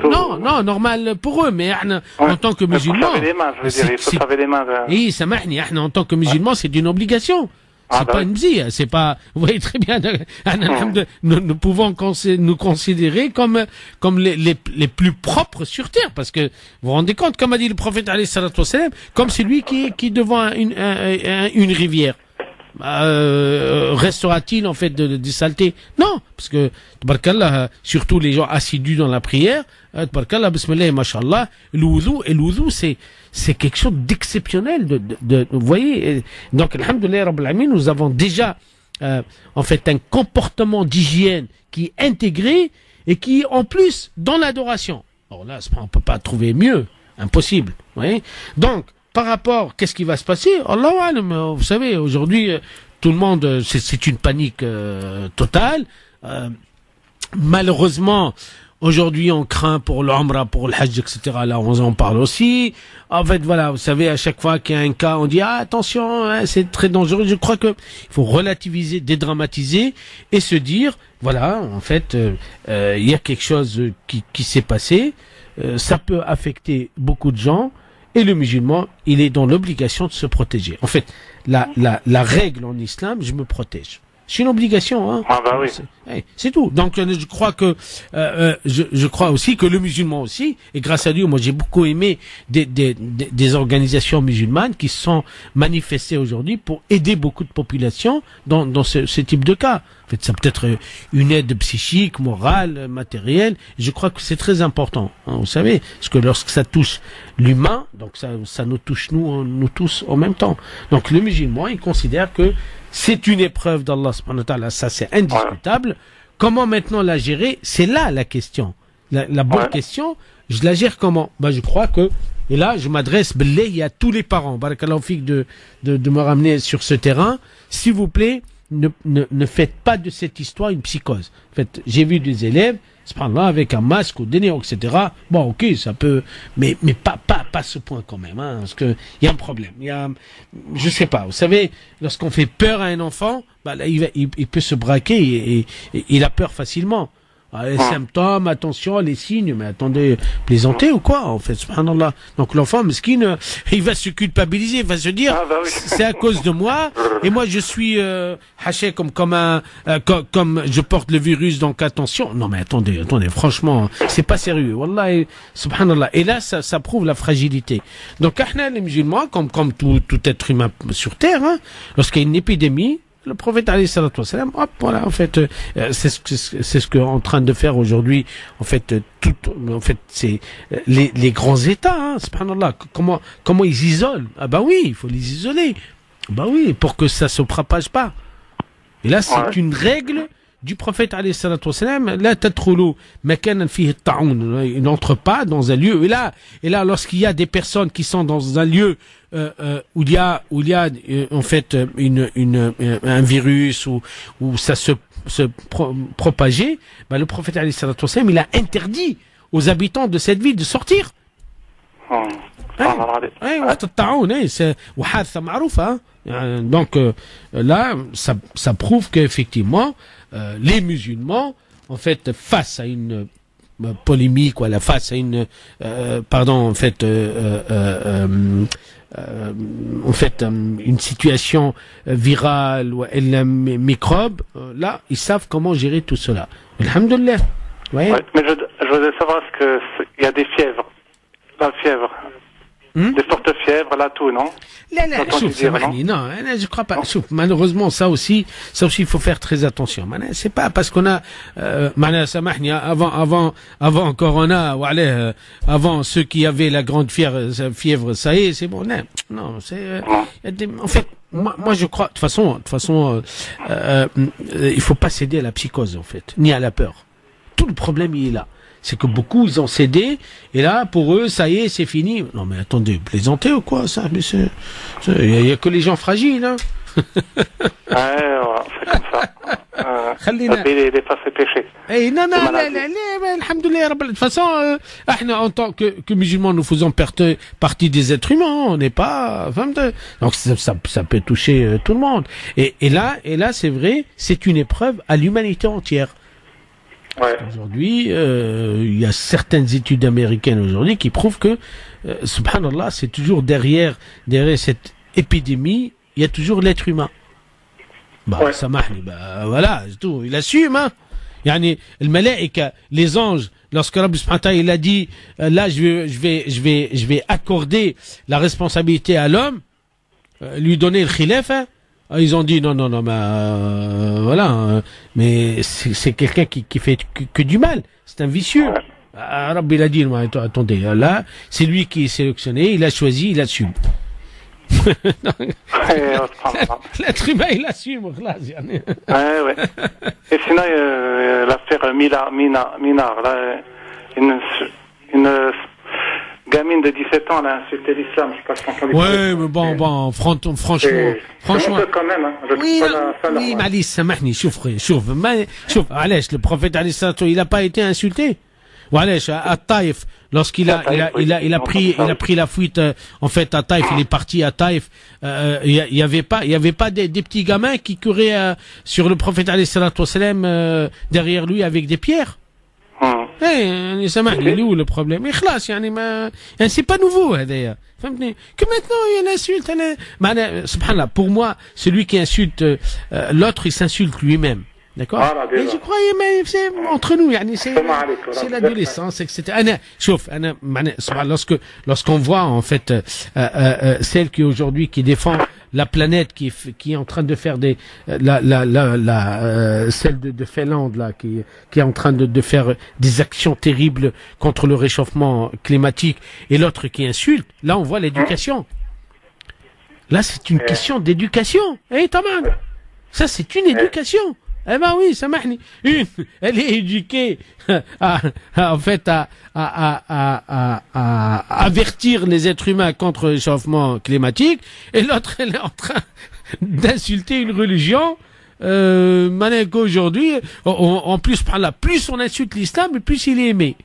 Non, normal pour eux, mais en tant que musulmans. Il faut se laver les mains. Oui, ça marche. En tant que musulmans, c'est une obligation. C'est pas une bzia, c'est pas, vous voyez très bien, nous pouvons nous considérer comme les plus propres sur terre, parce que, vous vous rendez compte, comme a dit le prophète alayhi salatu wassalam, comme celui qui devant une rivière. Restera-t-il en fait de saleté? Non, parce que tabarakallah, surtout les gens assidus dans la prière, tabarakallah, bismillah, mashallah, le wudu c'est quelque chose d'exceptionnel vous voyez, donc alhamdoulilah rabbil alamin, nous avons déjà en fait un comportement d'hygiène qui est intégré et qui en plus dans l'adoration. Alors là, on peut pas trouver mieux, impossible, vous voyez. Donc par rapport, qu'est-ce qui va se passer? Allahu alam, vous savez, aujourd'hui, tout le monde, c'est une panique totale. Malheureusement, aujourd'hui, on craint pour l'Umrah, pour le Hajj, etc. Là, on en parle aussi. En fait, voilà, vous savez, à chaque fois qu'il y a un cas, on dit attention, hein, c'est très dangereux. Je crois que il faut relativiser, dédramatiser et se dire, voilà, en fait, il y a quelque chose qui s'est passé. Ça peut affecter beaucoup de gens. Et le musulman, il est dans l'obligation de se protéger. En fait, la règle en islam, je me protège. C'est une obligation, hein. Ah bah oui. C'est tout. Donc je crois que je crois aussi que le musulman aussi, et grâce à Dieu, moi j'ai beaucoup aimé des organisations musulmanes qui se sont manifestées aujourd'hui pour aider beaucoup de populations dans ce type de cas. En fait, ça peut être une aide psychique, morale, matérielle. Je crois que c'est très important, hein, vous savez, parce que lorsque ça touche l'humain, donc ça nous touche nous tous en même temps. Donc le musulman, il considère que c'est une épreuve d'Allah subhanahu wa ta'ala, ça c'est indiscutable, comment maintenant la gérer? C'est là la question. La bonne question, je la gère comment? Je crois que, et là, je m'adresse, il y a tous les parents, barakallahu fik, de me ramener sur ce terrain. S'il vous plaît, ne faites pas de cette histoire une psychose. En fait, j'ai vu des élèves, subhanallah, avec un masque au déni, etc. Bon, ok, ça peut, mais pas ce point quand même, hein, parce que il y a un problème. Je sais pas. Vous savez, lorsqu'on fait peur à un enfant, là, il peut se braquer et il a peur facilement. Les symptômes, attention, les signes, mais attendez, plaisanter ou quoi, en fait, subhanallah. Donc l'enfant, mesquine, il va se culpabiliser, il va se dire, c'est à cause de moi, et moi je suis haché comme je porte le virus, donc attention. Non mais attendez, franchement, c'est pas sérieux, wallah, subhanallah. Et là, ça prouve la fragilité. Donc, les musulmans, comme tout être humain sur Terre, hein, lorsqu'il y a une épidémie, le prophète alayhi salatu wassalam, hop, voilà, en fait, c'est ce qu'est en train de faire aujourd'hui, en fait, c'est les grands États, hein, subhanallah, comment ils isolent? Oui, il faut les isoler. Oui, pour que ça se propage pas. Et là, c'est une règle du prophète alayhi salatu wassalam, la tadkhulu makanan fihi at-ta'un, il n'entre pas dans un lieu. Et là, lorsqu'il y a des personnes qui sont dans un lieu où il y a en fait un virus où ça se propager, le prophète alayhi salatu wassalam, il a interdit aux habitants de cette ville de sortir. Donc là, ça prouve qu'effectivement les musulmans, en fait, face à une polémique, face à une une situation virale ou un microbe, là, ils savent comment gérer tout cela. Alhamdulillah. Ouais, mais je voudrais savoir il y a des fièvres. La fièvre. Des fortes fièvres, là, tout, non? Non, je crois pas. Malheureusement, ça aussi, il faut faire très attention. C'est pas parce qu'on a, avant Corona, avant ceux qui avaient la grande fièvre, ça y est, c'est bon. Non, en fait, moi, je crois, de toute façon, il faut pas céder à la psychose, en fait, ni à la peur. Tout le problème, il est là. C'est que beaucoup, ils ont cédé, et là, pour eux, ça y est, c'est fini. Non, mais attendez, plaisantez ou quoi, ça? Mais il y a que les gens fragiles, hein. C'est comme ça. Les pas ses péchés. Non, alhamdoulilah, de toute façon, en tant que musulmans, nous faisons partie des êtres humains, on n'est pas, donc ça peut toucher tout le monde. Et là, c'est vrai, c'est une épreuve à l'humanité entière. Aujourd'hui, il y a certaines études américaines aujourd'hui qui prouvent que, subhanallah, c'est toujours derrière cette épidémie, il y a toujours l'être humain. Samahni, voilà, c'est tout. Il assume, hein. Yani, le malaïka, les anges, lorsque Rabbi subhanahu wa ta'ala, il a dit, là, je vais accorder la responsabilité à l'homme, lui donner le khilaf, hein. Ils ont dit non, mais voilà, mais c'est quelqu'un qui fait que du mal, c'est un vicieux. Rabbi il a dit, attendez, là, c'est lui qui est sélectionné, il a choisi, il assume. L'être humain, il assume. Ouais. Et sinon, l'affaire Minar, là, une gamine de 17 ans, elle a insulté l'islam, je sais pas si t'entends. Ouais, mais bon, franchement. Quand même, hein. Oui, Malice, samahni, chouf, Alesh, le prophète Ali Sato, il a pas été insulté. Ou Alesh, à Taïf, lorsqu'il a pris la fuite, en fait, à Taïf, il est parti à Taïf, il y avait pas des petits gamins qui couraient, sur le prophète Ali Sato Salam, derrière lui avec des pierres. سامحني où le problème خلاص يعني c'est pas nouveau هذايا فهمتني que maintenant il insulte subhanallah, pour moi celui qui insulte l'autre il s'insulte lui-même, d'accord. Et je crois mais c'est entre nous c'est l'adolescence, etc. Lorsqu'on voit en fait celle qui aujourd'hui qui défend la planète qui est en train de faire celle de Finlande là qui est en train de faire des actions terribles contre le réchauffement climatique, et l'autre qui insulte, là on voit l'éducation. Là c'est une question d'éducation. Taman, ça c'est une éducation. Eh ben oui, samahni. Une, elle est éduquée en fait à avertir les êtres humains contre le réchauffement climatique, et l'autre, elle est en train d'insulter une religion. Aujourd'hui, en plus, plus on insulte l'islam, et plus il est aimé.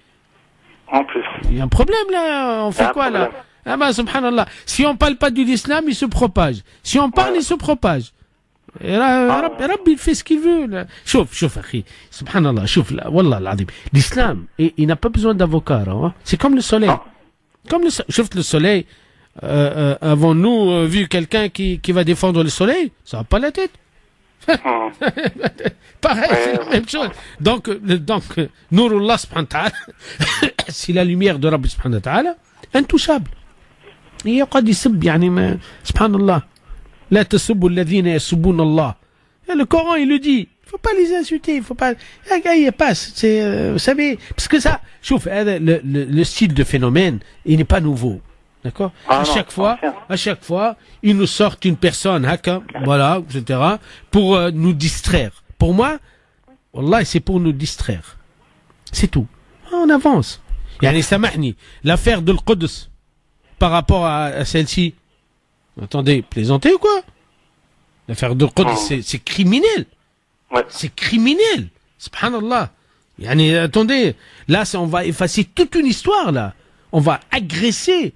En plus. Il y a un problème là, on fait quoi là? Ah ben, subhanallah. Si on parle pas de l'islam, il se propage. Si on parle, il se propage. Et là, Rabbi, il fait ce qu'il veut, là. Chouf, akhi. Subhanallah, chouf, là, wallah, l'adim. L'islam, il n'a pas besoin d'avocat, hein. C'est comme le soleil. Chouf, le soleil, avons-nous vu quelqu'un qui va défendre le soleil? Ça va pas la tête. Pareil, c'est la même chose. Donc, Nourullah subhanahu wa ta'ala, c'est la lumière de Rabbi subhanahu wa ta'ala, intouchable. Et يقعد يسب يعني ما سبحان الله لا تسبوا الذين يسبون الله. Le Coran il le dit, il faut pas les insulter, il faut pas passe, c'est vous savez, parce que ça chauffe le style de phénomène, il n'est pas nouveau. D'accord? À chaque fois, ils nous sortent une personne, haka, voilà, etc., pour nous distraire. Pour moi, wallah, c'est pour nous distraire. C'est tout. On avance. Yani samahni, l'affaire de l'Quds par rapport à celle-ci. Attendez, plaisantez ou quoi? L'affaire de l'Quds, c'est criminel. Ouais. C'est criminel. Subhanallah. Yani, attendez, là, on va effacer toute une histoire, là. On va agresser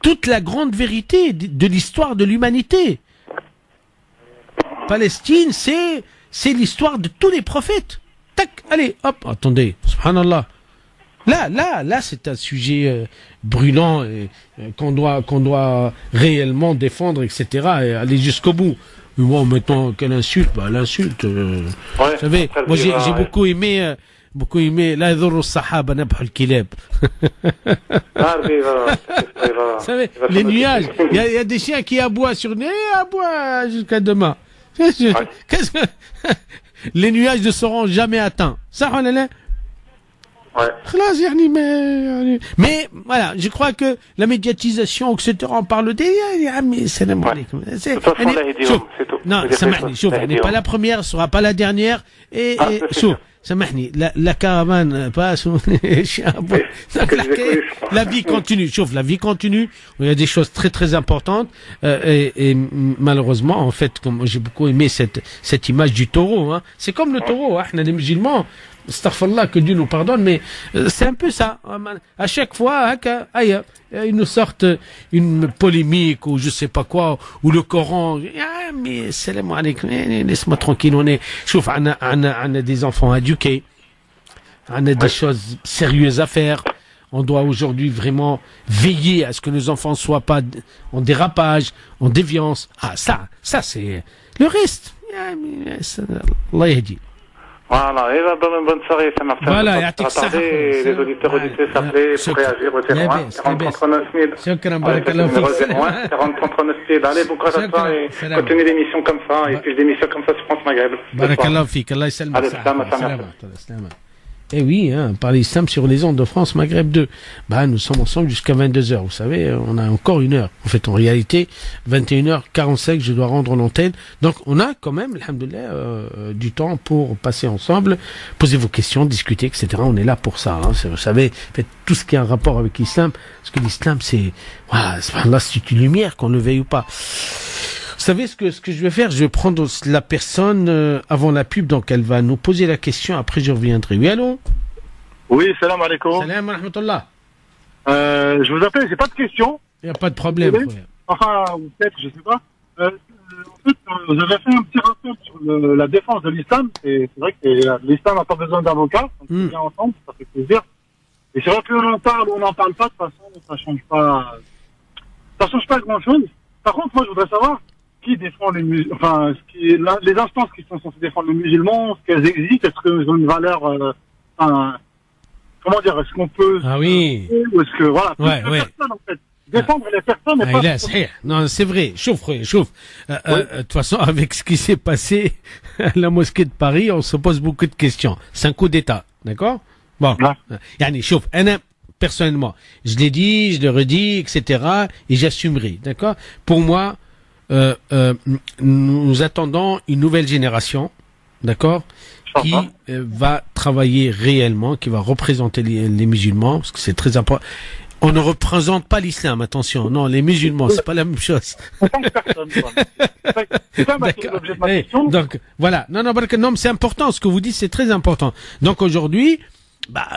toute la grande vérité de l'histoire de l'humanité. Palestine, c'est l'histoire de tous les prophètes. Tac, allez, hop, attendez, subhanallah. Là, c'est un sujet brûlant qu'on doit réellement défendre, etc. et aller jusqu'au bout. Mais bon, maintenant, quelle insulte, l'insulte. Vous savez, moi j'ai beaucoup aimé la yadurru sahaba nabhul kilab. Vous savez, les nuages, il y a des chiens qui aboient sur nous, aboient jusqu'à demain. Les nuages ne seront jamais atteints. Ça, on est là. Mais voilà, je crois que la médiatisation, etc., on parle des mais c'est le non, elle n'est pas la première, elle sera pas la dernière, et samahni, la caravane passe, la vie continue, la vie continue, il y a des choses très très importantes, et malheureusement, en fait, comme j'ai beaucoup aimé cette image du taureau, hein. C'est comme le taureau, hein, les musulmans, astaghfirullah, que Dieu nous pardonne, mais c'est un peu ça. À chaque fois, ils nous sortent une polémique ou je sais pas quoi, ou le Coran. Mais salam alaikum, laisse-moi tranquille. On a des enfants éduqués, on a des choses sérieuses à faire. On doit aujourd'hui vraiment veiller à ce que nos enfants soient pas en dérapage, en déviance. Ça c'est le reste. Allah yahdi. Voilà, et bonne soirée, ça m'a fait. Voilà, les auditeurs s'appeler pour réagir au 01 40 39 000. 40 39 000. Allez, bon courage à toi et continuez l'émission comme ça, et plus d'émissions comme ça sur France Maghreb. Barakallahu fik, Allah ysalma. Allez, salam. Eh oui, par l'islam sur les ondes de France Maghreb 2. Nous sommes ensemble jusqu'à 22h. Vous savez, on a encore une heure. En fait, en réalité, 21h45, je dois rendre l'antenne. Donc, on a quand même, alhamdoulilah, du temps pour passer ensemble, poser vos questions, discuter, etc. On est là pour ça. Hein. Vous savez, faites tout ce qui a un rapport avec l'islam. Parce que l'islam, c'est une lumière, qu'on le veuille ou pas. Vous savez ce que je vais faire? Je vais prendre la personne avant la pub, donc elle va nous poser la question, après je reviendrai. Oui, allô? Oui, salam alaikum. Salam wa rahmatullah. Je vous appelle, j'ai pas de question. Il n'y a pas de problème. Enfin, peut-être, je sais pas. En fait, vous avez fait un petit rappel sur la défense de l'islam. Et c'est vrai que l'islam n'a pas besoin d'avocat. On vient ensemble, ça fait plaisir. Et c'est vrai qu'on en parle ou on n'en parle pas, de toute façon, ça change pas grand-chose. Par contre, moi, je voudrais savoir qui défend les musulmans, enfin, les instances qui sont censées défendre les musulmans, est-ce qu'elles existent, est-ce qu'elles ont une valeur, comment dire, est-ce qu'on peut... Ah oui. Ou est-ce que, voilà, personnes, en fait. Défendre les personnes et pas... Non, c'est vrai, chauffe. De toute façon, avec ce qui s'est passé à la mosquée de Paris, on se pose beaucoup de questions. C'est un coup d'État, d'accord? Bon. Yani, chauffe. Personnellement, je l'ai dit, je le redis, etc., et j'assumerai, d'accord? Pour moi, nous attendons une nouvelle génération, d'accord, qui va travailler réellement, qui va représenter les musulmans, parce que c'est très important. On ne représente pas l'islam, attention. Non, les musulmans, c'est pas la même chose. C'est ça l'objet de ma question. Donc, voilà. Non, mais c'est important. Ce que vous dites, c'est très important. Donc, aujourd'hui,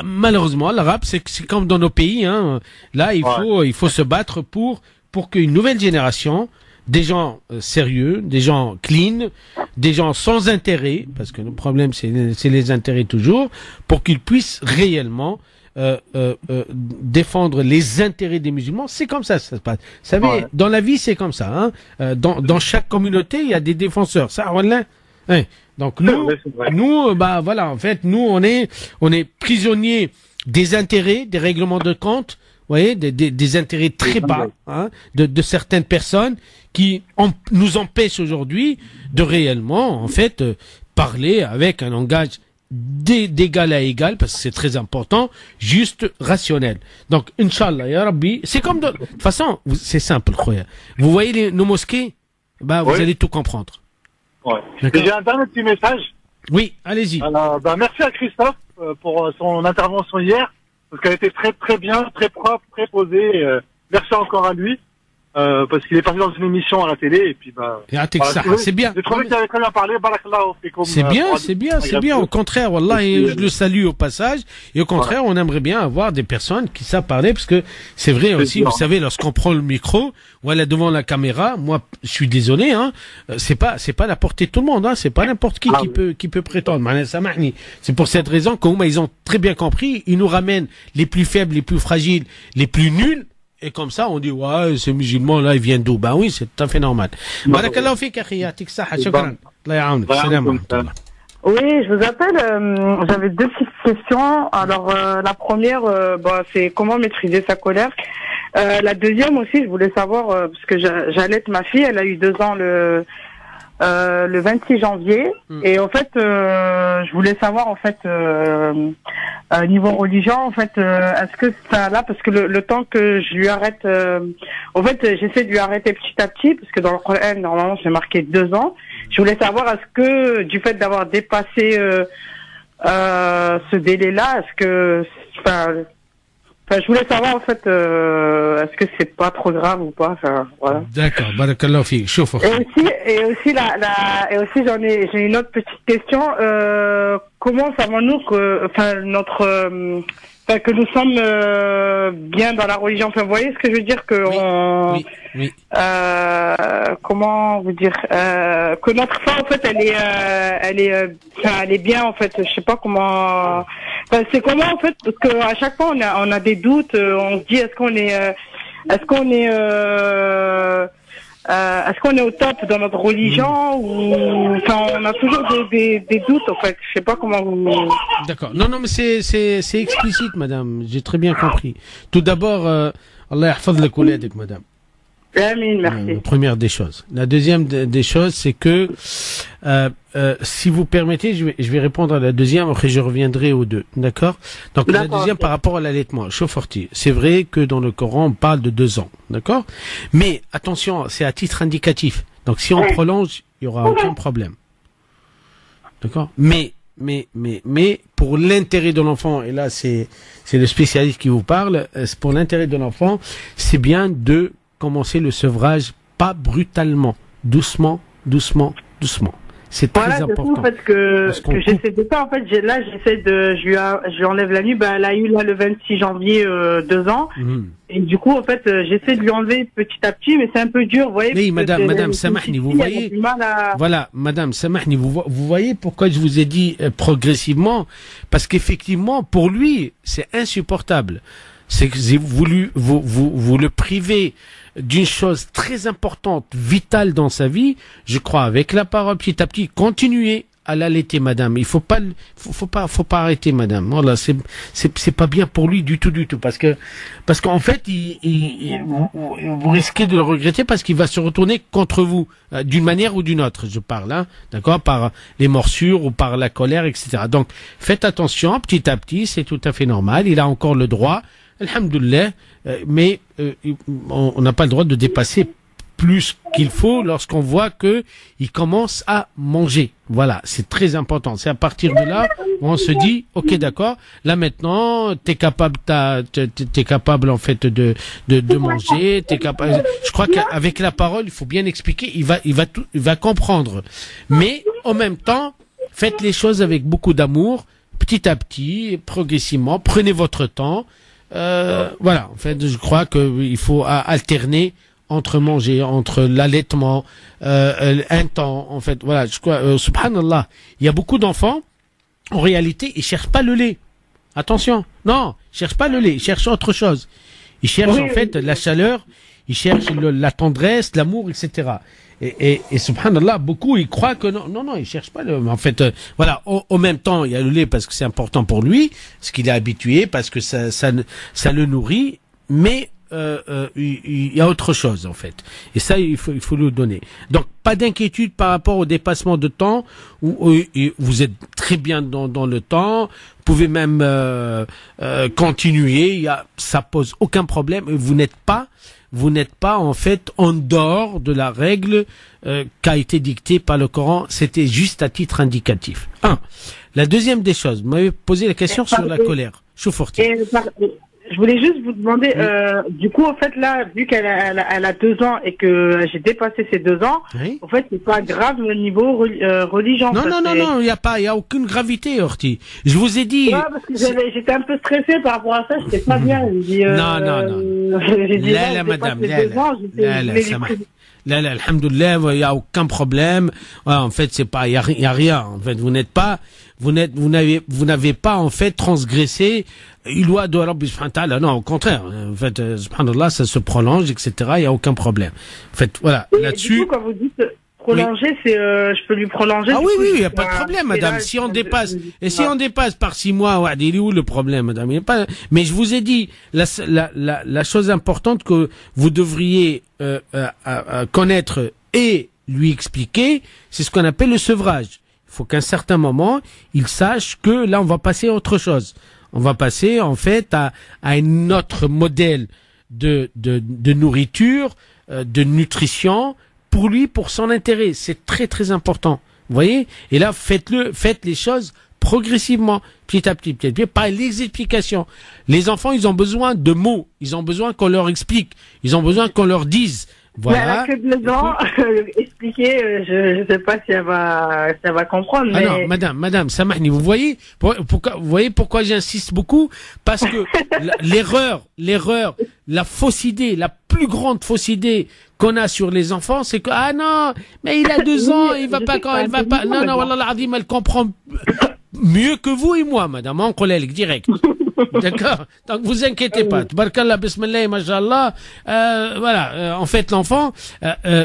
malheureusement, l'arabe, c'est comme dans nos pays, hein. Là, il faut se battre pour qu'une nouvelle génération, des gens sérieux, des gens clean, des gens sans intérêt, parce que le problème, c'est les intérêts toujours, pour qu'ils puissent réellement défendre les intérêts des musulmans. C'est comme ça se passe. Vous savez, dans la vie, c'est comme ça. Hein. Dans chaque communauté, il y a des défenseurs. Ça, voilà. Hein. Donc nous, voilà, en fait, nous, on est prisonniers des intérêts, des règlements de compte, vous voyez, des intérêts très bas, hein, de certaines personnes qui nous empêchent aujourd'hui de réellement, en fait, parler avec un langage d'égal à égal, parce que c'est très important, juste rationnel. Donc, Inch'Allah, ya Rabbi, c'est comme de toute façon, c'est simple, croyez. Vous voyez nos mosquées, vous allez tout comprendre. Ouais. J'ai un dernier petit message. Oui, allez-y. Alors, merci à Christophe pour son intervention hier, parce qu'elle était très très bien, très propre, très posée. Merci encore à lui. Parce qu'il est passé dans une émission à la télé et puis c'est bien. J'ai trouvé qu'il avait très bien parlé. C'est bien. Au contraire, wallah, et je le salue au passage. Et au contraire, on aimerait bien avoir des personnes qui savent parler, parce que c'est vrai aussi, vous savez, lorsqu'on prend le micro, voilà, devant la caméra, moi, je suis désolé, hein, c'est pas la portée de tout le monde, hein, c'est pas n'importe qui peut prétendre. C'est pour cette raison qu'ils ont très bien compris, ils nous ramènent les plus faibles, les plus fragiles, les plus nuls. Et comme ça, on dit, ouais, ces musulmans-là, ils viennent d'où? Ben oui, c'est tout à fait normal. Barakallahu fik, akhi, yatik saha, shukran. Allah ya'aoun. Salam. Oui, je vous appelle, j'avais deux petites questions. Alors, la première, c'est comment maîtriser sa colère. La deuxième aussi, je voulais savoir, parce que j'allaite ma fille, elle a eu 2 ans le 26 janvier. Et en fait, je voulais savoir, en fait, niveau religion, en fait, est-ce que ça là, parce que le temps que je lui arrête, en fait, j'essaie de lui arrêter petit à petit, parce que dans le Coran, normalement, c'est marqué 2 ans. Je voulais savoir, est-ce que, du fait d'avoir dépassé ce délai-là, est-ce que, je voulais savoir, en fait, est-ce que c'est pas trop grave ou pas, voilà. D'accord, barakallahu fi, chouf. Et aussi j'ai une autre petite question, comment savons-nous que, que nous sommes bien dans la religion, vous voyez ce que je veux dire, que oui. Comment vous dire, que notre foi, en fait, elle est bien, en fait, je sais pas comment, c'est comment, en fait, parce que à chaque fois on a des doutes, on se dit est-ce qu'on est au top dans notre religion, ou on a toujours des doutes, en fait, je sais pas comment vous. D'accord. Non, mais c'est explicite, madame, j'ai très bien compris. Tout d'abord, Allah yahfaz lak waladak, madame. Amin, merci. La première des choses. La deuxième des choses, c'est que si vous permettez, je vais répondre à la deuxième, après je reviendrai aux deux. D'accord? Donc la deuxième par rapport à l'allaitement. Chaufforti. C'est vrai que dans le Coran, on parle de 2 ans. D'accord? Mais attention, c'est à titre indicatif. Donc si on prolonge, il y aura aucun problème. D'accord? Mais pour l'intérêt de l'enfant, et là c'est le spécialiste qui vous parle, pour l'intérêt de l'enfant, c'est bien de commencer le sevrage pas brutalement, doucement. C'est très important. En fait, que j'essaie de faire, en fait, je lui enlève la nuit, elle a eu là le 26 janvier 2 ans. Et du coup, en fait, j'essaie de lui enlever petit à petit, mais c'est un peu dur, vous voyez. Oui, madame Samahni, vous voyez. Voilà, madame Samahni, vous voyez pourquoi je vous ai dit progressivement, parce qu'effectivement, pour lui, c'est insupportable. C'est que vous le privez d'une chose très importante, vitale dans sa vie. Je crois, avec la parole, petit à petit, continuez à l'allaiter, madame. Il faut pas arrêter, madame. Voilà, c'est pas bien pour lui du tout, parce qu'en fait, vous risquez de le regretter, parce qu'il va se retourner contre vous, d'une manière ou d'une autre, je parle, hein, d'accord, par les morsures ou par la colère, etc. Donc, faites attention, petit à petit, c'est tout à fait normal. Il a encore le droit, alhamdoulilah, mais on n'a pas le droit de dépasser plus qu'il faut lorsqu'on voit que il commence à manger. Voilà, c'est très important. C'est à partir de là où on se dit, ok, d'accord, là maintenant, t'es capable en fait de manger, t'es capable. Je crois qu'avec la parole, il faut bien expliquer. Il va comprendre. Mais en même temps, faites les choses avec beaucoup d'amour, petit à petit, progressivement. Prenez votre temps. Voilà, en fait, je crois qu'il faut alterner entre manger, entre l'allaitement, un temps, en fait, voilà, je crois, subhanallah, il y a beaucoup d'enfants, en réalité, ils cherchent pas le lait. Attention, non, ils cherchent pas le lait, ils cherchent autre chose. Ils cherchent, en fait, la chaleur, ils cherchent la tendresse, l'amour, etc. Et subhanallah, beaucoup, ils croient que non, ils cherchent pas en fait, voilà, au même temps, il y a le lait parce que c'est important pour lui, parce qu'il est habitué, parce que ça le nourrit, mais il y a autre chose en fait, et ça il faut le donner. Donc pas d'inquiétude par rapport au dépassement de temps, où vous êtes très bien dans le temps, vous pouvez même continuer, ça pose aucun problème, vous n'êtes pas en fait en dehors de la règle qui a été dictée par le Coran, c'était juste à titre indicatif. La deuxième des choses, vous m'avez posé la question sur la colère. Chaufourti. Je voulais juste vous demander, du coup, en fait, là, vu qu'elle a 2 ans et que j'ai dépassé ces 2 ans, oui. En fait, c'est pas grave au niveau religion. Non, il y a aucune gravité, Horty. Je vous ai dit. Ouais, parce que j'étais un peu stressée par rapport à ça, j'étais pas bien. Non. J'ai dit, là, madame, là, alhamdoulilah, il y a aucun problème. Ouais, en fait, il y a rien. En fait, vous n'avez pas, en fait, transgressé une loi de Rabbi subhanahu wa ta'ala. Non, au contraire. En fait, subhanallah, ça se prolonge, etc. Il y a aucun problème. En fait, voilà. Et là-dessus. Du coup, quand vous dites prolonger, oui. Je peux lui prolonger. Ah oui, il n'y a pas de problème, madame. Si on dépasse par 6 mois, il est où le problème, madame? Il n'y a pas, mais je vous ai dit, la chose importante que vous devriez, connaître et lui expliquer, c'est ce qu'on appelle le sevrage. Il faut qu'à un certain moment, il sache que là, on va passer à autre chose. On va passer, en fait, à un autre modèle de nourriture, de nutrition, pour lui, pour son intérêt. C'est très, très important. Vous voyez? Et là, faites les choses progressivement, petit à petit, pas les explications. Les enfants, ils ont besoin de mots. Ils ont besoin qu'on leur explique. Ils ont besoin qu'on leur dise. Voilà. Elle a que 2 ans, expliquer, je sais pas si elle va comprendre, mais... Ah non, madame, Samahni, vous voyez pourquoi j'insiste beaucoup? Parce que l'erreur, la fausse idée, la plus grande fausse idée qu'on a sur les enfants, c'est que, ah non, mais il a 2 ans, il va pas quand, elle va pas, non, wallah al-azim, elle comprend mieux que vous et moi, madame, en collègue, direct. D'accord? Donc, vous inquiétez pas. Tabarakallah, bismillah, mashallah. Voilà. En fait, l'enfant,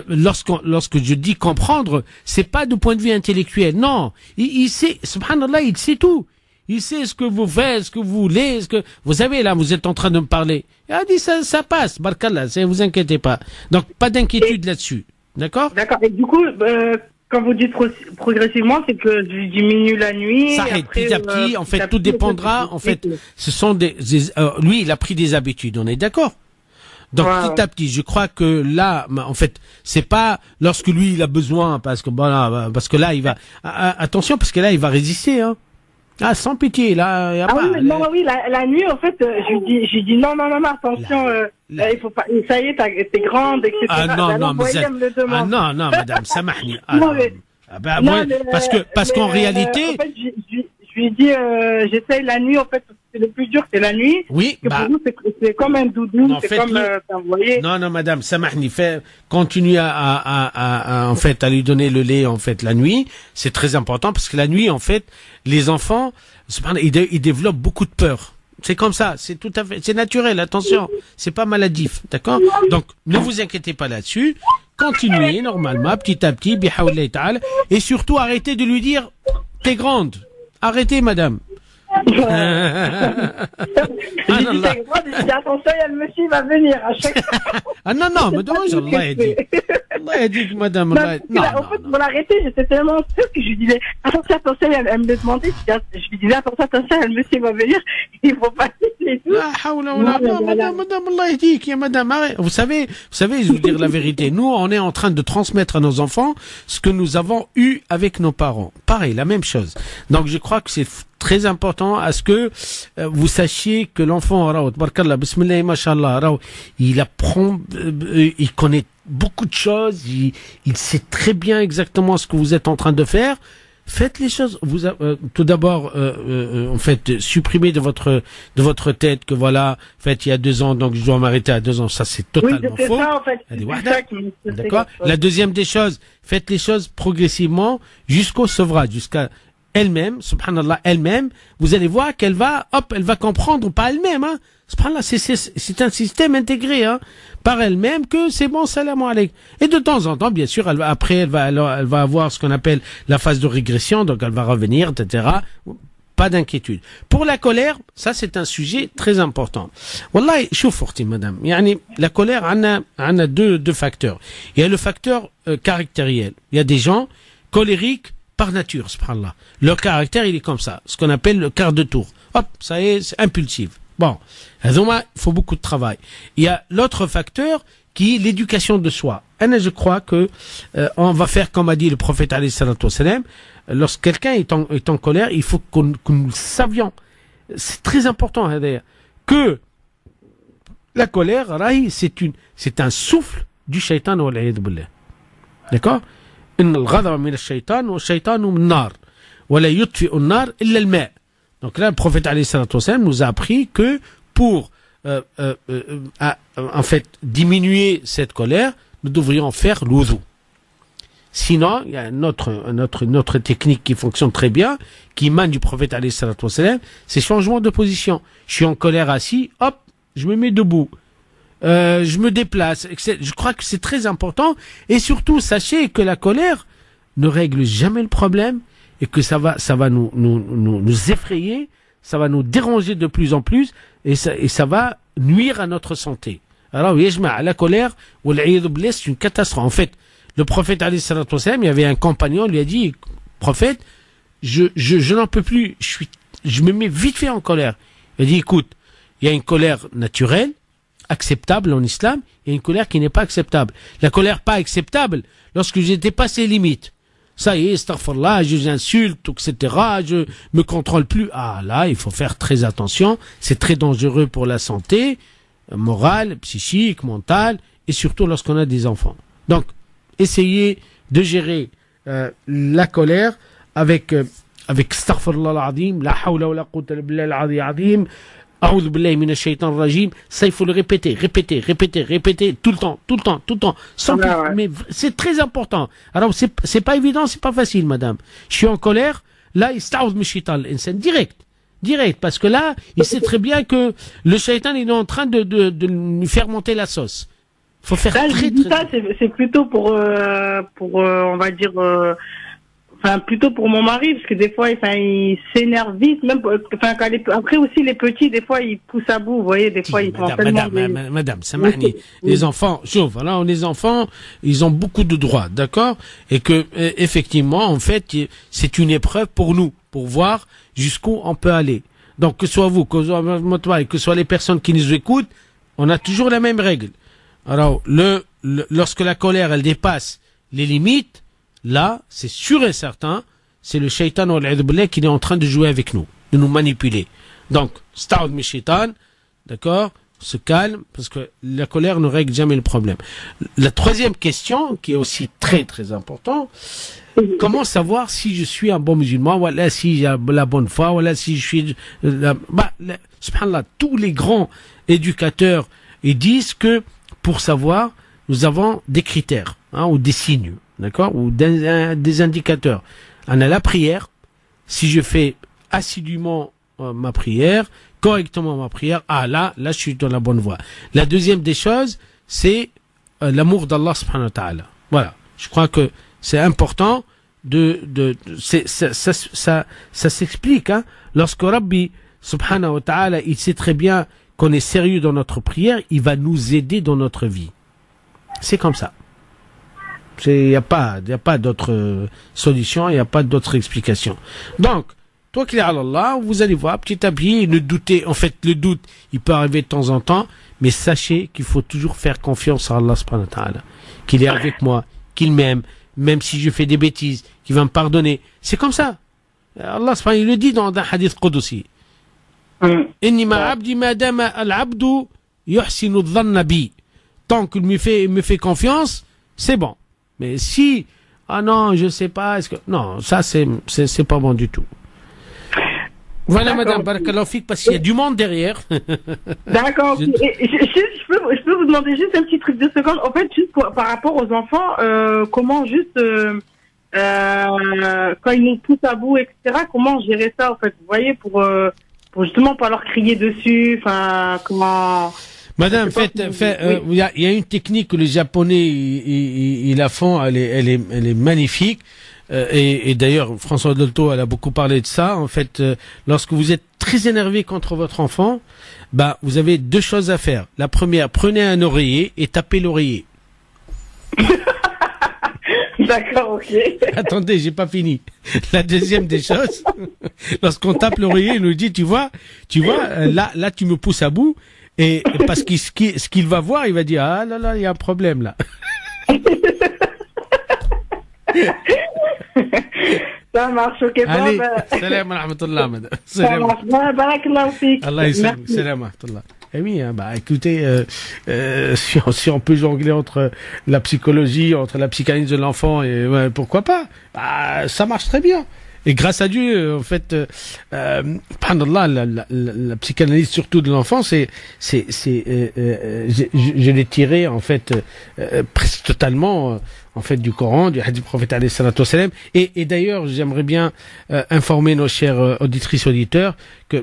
lorsque je dis comprendre, c'est pas du point de vue intellectuel. Non. Il sait, subhanallah, il sait tout. Il sait ce que vous faites, ce que vous voulez, vous savez, là, vous êtes en train de me parler. Il a dit, ça passe. Barakallah, vous inquiétez pas. Donc, pas d'inquiétude là-dessus. D'accord? D'accord. Et du coup, quand vous dites progressivement, c'est que je diminue la nuit. Ça arrête petit à petit. En fait, tout dépendra. En fait, ce sont lui, il a pris des habitudes. On est d'accord? Donc, petit à petit, je crois que là, en fait, c'est pas lorsque lui, il a besoin, parce que là, il va, attention, parce que là, il va résister, hein. Ah, sans pitié, là, y a pas. Oui, la nuit, en fait, je lui dis non, attention, il faut pas, ça y est, t'es grande, etc. Non, madame, samahni. Parce qu'en réalité. En fait, je lui dis, j'essaye la nuit, en fait, le plus dur, c'est la nuit. Oui, pour nous, c'est comme un doudou, c'est comme, vous voyez. Non, madame, samahni, continuez en fait, à lui donner le lait, en fait, la nuit. C'est très important, parce que la nuit, en fait, les enfants, ils développent beaucoup de peur. C'est comme ça, c'est naturel, attention. C'est pas maladif, d'accord? Donc, ne vous inquiétez pas là-dessus. Continuez, normalement, petit à petit, bihawlillah ta'ala. Et surtout, arrêtez de lui dire, t'es grande. Arrêtez, madame. attention, il y a le monsieur, il va venir à chaque fois. Ah non, mais dommage, Allah a dit que madame, en fait, pour l'arrêter, j'étais tellement sûre que je lui disais, attention, elle me demandait, je lui disais, attention, il y a le monsieur, il va venir, il faut pas et tout. Madame, Allah a dit qu'il y a madame, vous savez, je vais vous dire la vérité, nous, on est en train de transmettre à nos enfants ce que nous avons eu avec nos parents. Pareil, la même chose. Donc, je crois que c'est très important à ce que vous sachiez que l'enfant, bismillah, mashallah, il apprend, il connaît beaucoup de choses, il sait très bien exactement ce que vous êtes en train de faire. Faites les choses. Vous tout d'abord, en fait, supprimez de votre tête que voilà, faites il y a 2 ans, donc je dois m'arrêter à 2 ans. Ça, c'est totalement faux. Ça, en fait. D'accord. La deuxième des choses, faites les choses progressivement jusqu'au sevrage, jusqu'à elle-même, subhanallah, elle-même, vous allez voir qu'elle va, elle va comprendre par elle-même, hein. Subhanallah, c'est un système intégré, hein, par elle-même que c'est bon, salam alaikum. Et de temps en temps, bien sûr, elle va avoir ce qu'on appelle la phase de régression, donc elle va revenir, etc. Pas d'inquiétude. Pour la colère, ça c'est un sujet très important. Wallahi, choufurti, madame. Yani, la colère, on a deux facteurs. Il y a le facteur caractériel. Il y a des gens colériques par nature, subhanallah. Leur caractère, il est comme ça. Ce qu'on appelle le quart de tour. Hop, ça y est, c'est impulsif. Bon. Il faut beaucoup de travail. Il y a l'autre facteur qui est l'éducation de soi. Et je crois que, on va faire comme a dit le prophète alayhi salatu wassalam, lorsque quelqu'un est en colère, il faut que nous savions. C'est très important, d'ailleurs, que la colère, c'est un souffle du shaitan wal a'yadhu billah. D'accord? إن الغضب من الشيطان والشيطان من النار ولا يطفئ النار إلا الماء. Donc là, le prophète alayhi salatu wassalam nous a appris que pour en fait diminuer cette colère, nous devrions faire l'oudou. Sinon, il y a une autre technique qui fonctionne très bien, qui émane du prophète alayhi salatu wassalam, c'est changement de position. Je suis en colère assis, hop, je me mets debout. Je me déplace. Je crois que c'est très important. Et surtout, sachez que la colère ne règle jamais le problème et que ça va nous effrayer, ça va nous déranger de plus en plus et ça va nuire à notre santé. Alors, la colère, c'est une catastrophe. En fait, le prophète alayhi salatu wassalam, il y avait un compagnon, lui a dit, prophète, je n'en peux plus, je me mets vite fait en colère. Il a dit, écoute, il y a une colère naturelle, acceptable en islam, et une colère qui n'est pas acceptable. La colère pas acceptable, lorsque j'ai dépassé les limites. Ça y est, astaghfirullah, j'insulte, etc., je me contrôle plus. Ah là, il faut faire très attention, c'est très dangereux pour la santé, morale, psychique, mentale, et surtout lorsqu'on a des enfants. Donc, essayez de gérer la colère avec astaghfirullah al-azim, la hawla wa la quwwata illa billah al-azim, A'udhu billahi minash shaitanir rajim. Ça, il faut le répéter, tout le temps. Mais c'est très important. Alors, c'est pas évident, c'est pas facile, madame. Je suis en colère, là, ista'udh min shaitan l'insan, direct, parce que là, il sait très bien que le shaitan, il est en train de lui faire monter la sauce. Faut faire là, très. C'est plutôt pour, on va dire, plutôt pour mon mari, parce que des fois, il s'énerve vite, même, après aussi, les petits, des fois, ils poussent à bout, vous voyez, des fois, ils font tellement Madame, Samahni, les enfants, les enfants, ils ont beaucoup de droits, d'accord? Et que, effectivement, en fait, c'est une épreuve pour nous, pour voir jusqu'où on peut aller. Donc, que soit vous, que soit moi, que soit les personnes qui nous écoutent, on a toujours la même règle. Alors, lorsque la colère, elle dépasse les limites, là, c'est sûr et certain, c'est le shaitan ou l'adbillah qui est en train de jouer avec nous, de nous manipuler. Donc, sta'ud mi shaitan, d'accord, se calme, parce que la colère ne règle jamais le problème. La troisième question, qui est aussi très très importante, comment savoir si je suis un bon musulman, voilà, si j'ai la bonne foi, voilà, si je suis, subhanallah, tous les grands éducateurs, ils disent que, pour savoir, nous avons des critères, ou des signes. D'accord, ou des indicateurs. On a la prière. Si je fais assidûment ma prière, correctement ma prière, là, je suis dans la bonne voie. La deuxième des choses, c'est l'amour d'Allah subhanahu wa ta'ala. Voilà. Je crois que c'est important ça s'explique, hein. Lorsque Rabbi, subhanahu wa ta'ala, il sait très bien qu'on est sérieux dans notre prière, il va nous aider dans notre vie. C'est comme ça. Il n'y a pas d'autre solution, il n'y a pas d'autre explication. Donc, toi qui es à Allah, vous allez voir, petit à petit, ne doutez, en fait, le doute, il peut arriver de temps en temps, mais sachez qu'il faut toujours faire confiance à Allah subhanahu wa ta'ala, qu'il est avec moi, qu'il m'aime, même si je fais des bêtises, qu'il va me pardonner. C'est comme ça. Allah subhanahu wa ta'ala, il le dit dans un hadith qudsi. Inni ma'abdi madama al-abdu yuhsinu dhanna bi. Tant qu'il me fait confiance, c'est bon. Mais si, ah non, je sais pas, est-ce que, non, ça c'est pas bon du tout. Voilà, madame, barakallahu fik, parce qu'il y a du monde derrière. D'accord. Je peux vous demander juste un petit truc de seconde. En fait, juste par rapport aux enfants, comment juste, quand ils nous poussent à bout, etc., comment gérer ça, en fait, vous voyez, pour justement pas leur crier dessus, enfin, comment... Madame, il y a une technique que les Japonais ils la font, elle est magnifique. Et d'ailleurs, François Dolto, elle a beaucoup parlé de ça. En fait, lorsque vous êtes très énervé contre votre enfant, bah, vous avez deux choses à faire. La première, prenez un oreiller et tapez l'oreiller. D'accord, ok. Attendez, j'ai pas fini. La deuxième des choses, lorsqu'on tape l'oreiller, il nous dit, tu vois, là, tu me pousses à bout. Et parce que ce qu'il va voir, il va dire, ah là, il y a un problème là. Ça marche, ok. Allez, salam rahmatullah, madame. Ça marche, barakallahu fik. Allah yassalam, salam rahmatullah. Eh oui, hein, bah écoutez, si on peut jongler entre la psychologie, entre la psychanalyse de l'enfant, et ouais, pourquoi pas, bah, ça marche très bien. Et grâce à Dieu, en fait, la psychanalyse surtout de l'enfant, je l'ai tiré en fait presque totalement en fait du Coran, du hadith du prophète alayhi salatu wassalam. Et d'ailleurs, j'aimerais bien informer nos chers auditrices auditeurs que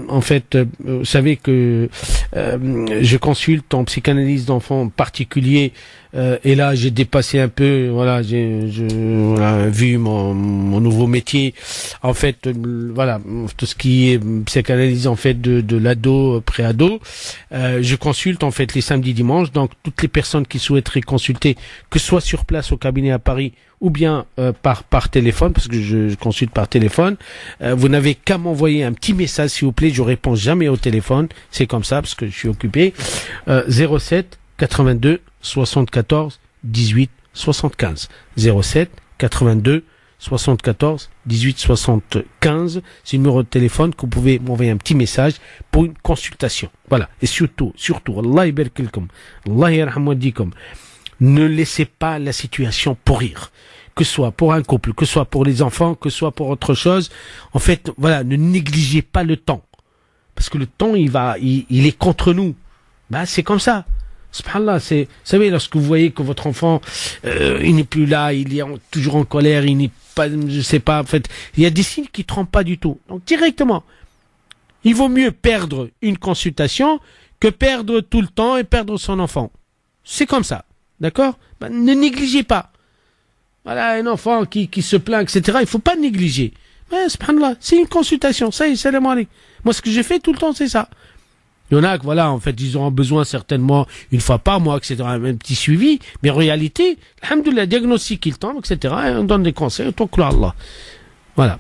en fait, vous savez que je consulte en psychanalyse d'enfants en particulier. Et là, j'ai dépassé un peu, voilà, j'ai vu mon nouveau métier, en fait, voilà, tout ce qui est psychanalyse en fait de l'ado, pré-ado. Je consulte en fait les samedis, dimanches, donc toutes les personnes qui souhaiteraient consulter, que ce soit sur place au cabinet à Paris ou bien par téléphone, parce que je consulte par téléphone, vous n'avez qu'à m'envoyer un petit message, s'il vous plaît. Je réponds jamais au téléphone, c'est comme ça parce que je suis occupé. 07 82 74 18 75 07 82 74 18 75, c'est le numéro de téléphone que vous pouvez m'envoyer un petit message pour une consultation. Voilà. Et surtout, Allah ibarkilkum, Allah yarhamwadikum, ne laissez pas la situation pourrir. Que ce soit pour un couple, que ce soit pour les enfants, que ce soit pour autre chose. En fait, voilà, ne négligez pas le temps. Parce que le temps, il est contre nous. Bah, c'est comme ça. Subhanallah, vous savez, lorsque vous voyez que votre enfant, il n'est plus là, il est toujours en colère, il n'est pas, je sais pas, en fait, il y a des signes qui ne trompent pas du tout. Donc, directement, il vaut mieux perdre une consultation que perdre tout le temps et perdre son enfant. C'est comme ça. D'accord? Ben, ne négligez pas. Voilà, un enfant qui se plaint, etc., il faut pas négliger. Mais, subhanallah, c'est une consultation. Ça y est, salam alaikum. Moi, ce que j'ai fait tout le temps, c'est ça. Il y en a que, voilà, en fait, ils auront besoin certainement une fois par mois, etc., un petit suivi, mais en réalité, alhamdoulilah, diagnostic, il tombe, etc., et on donne des conseils, autant que Allah. Voilà.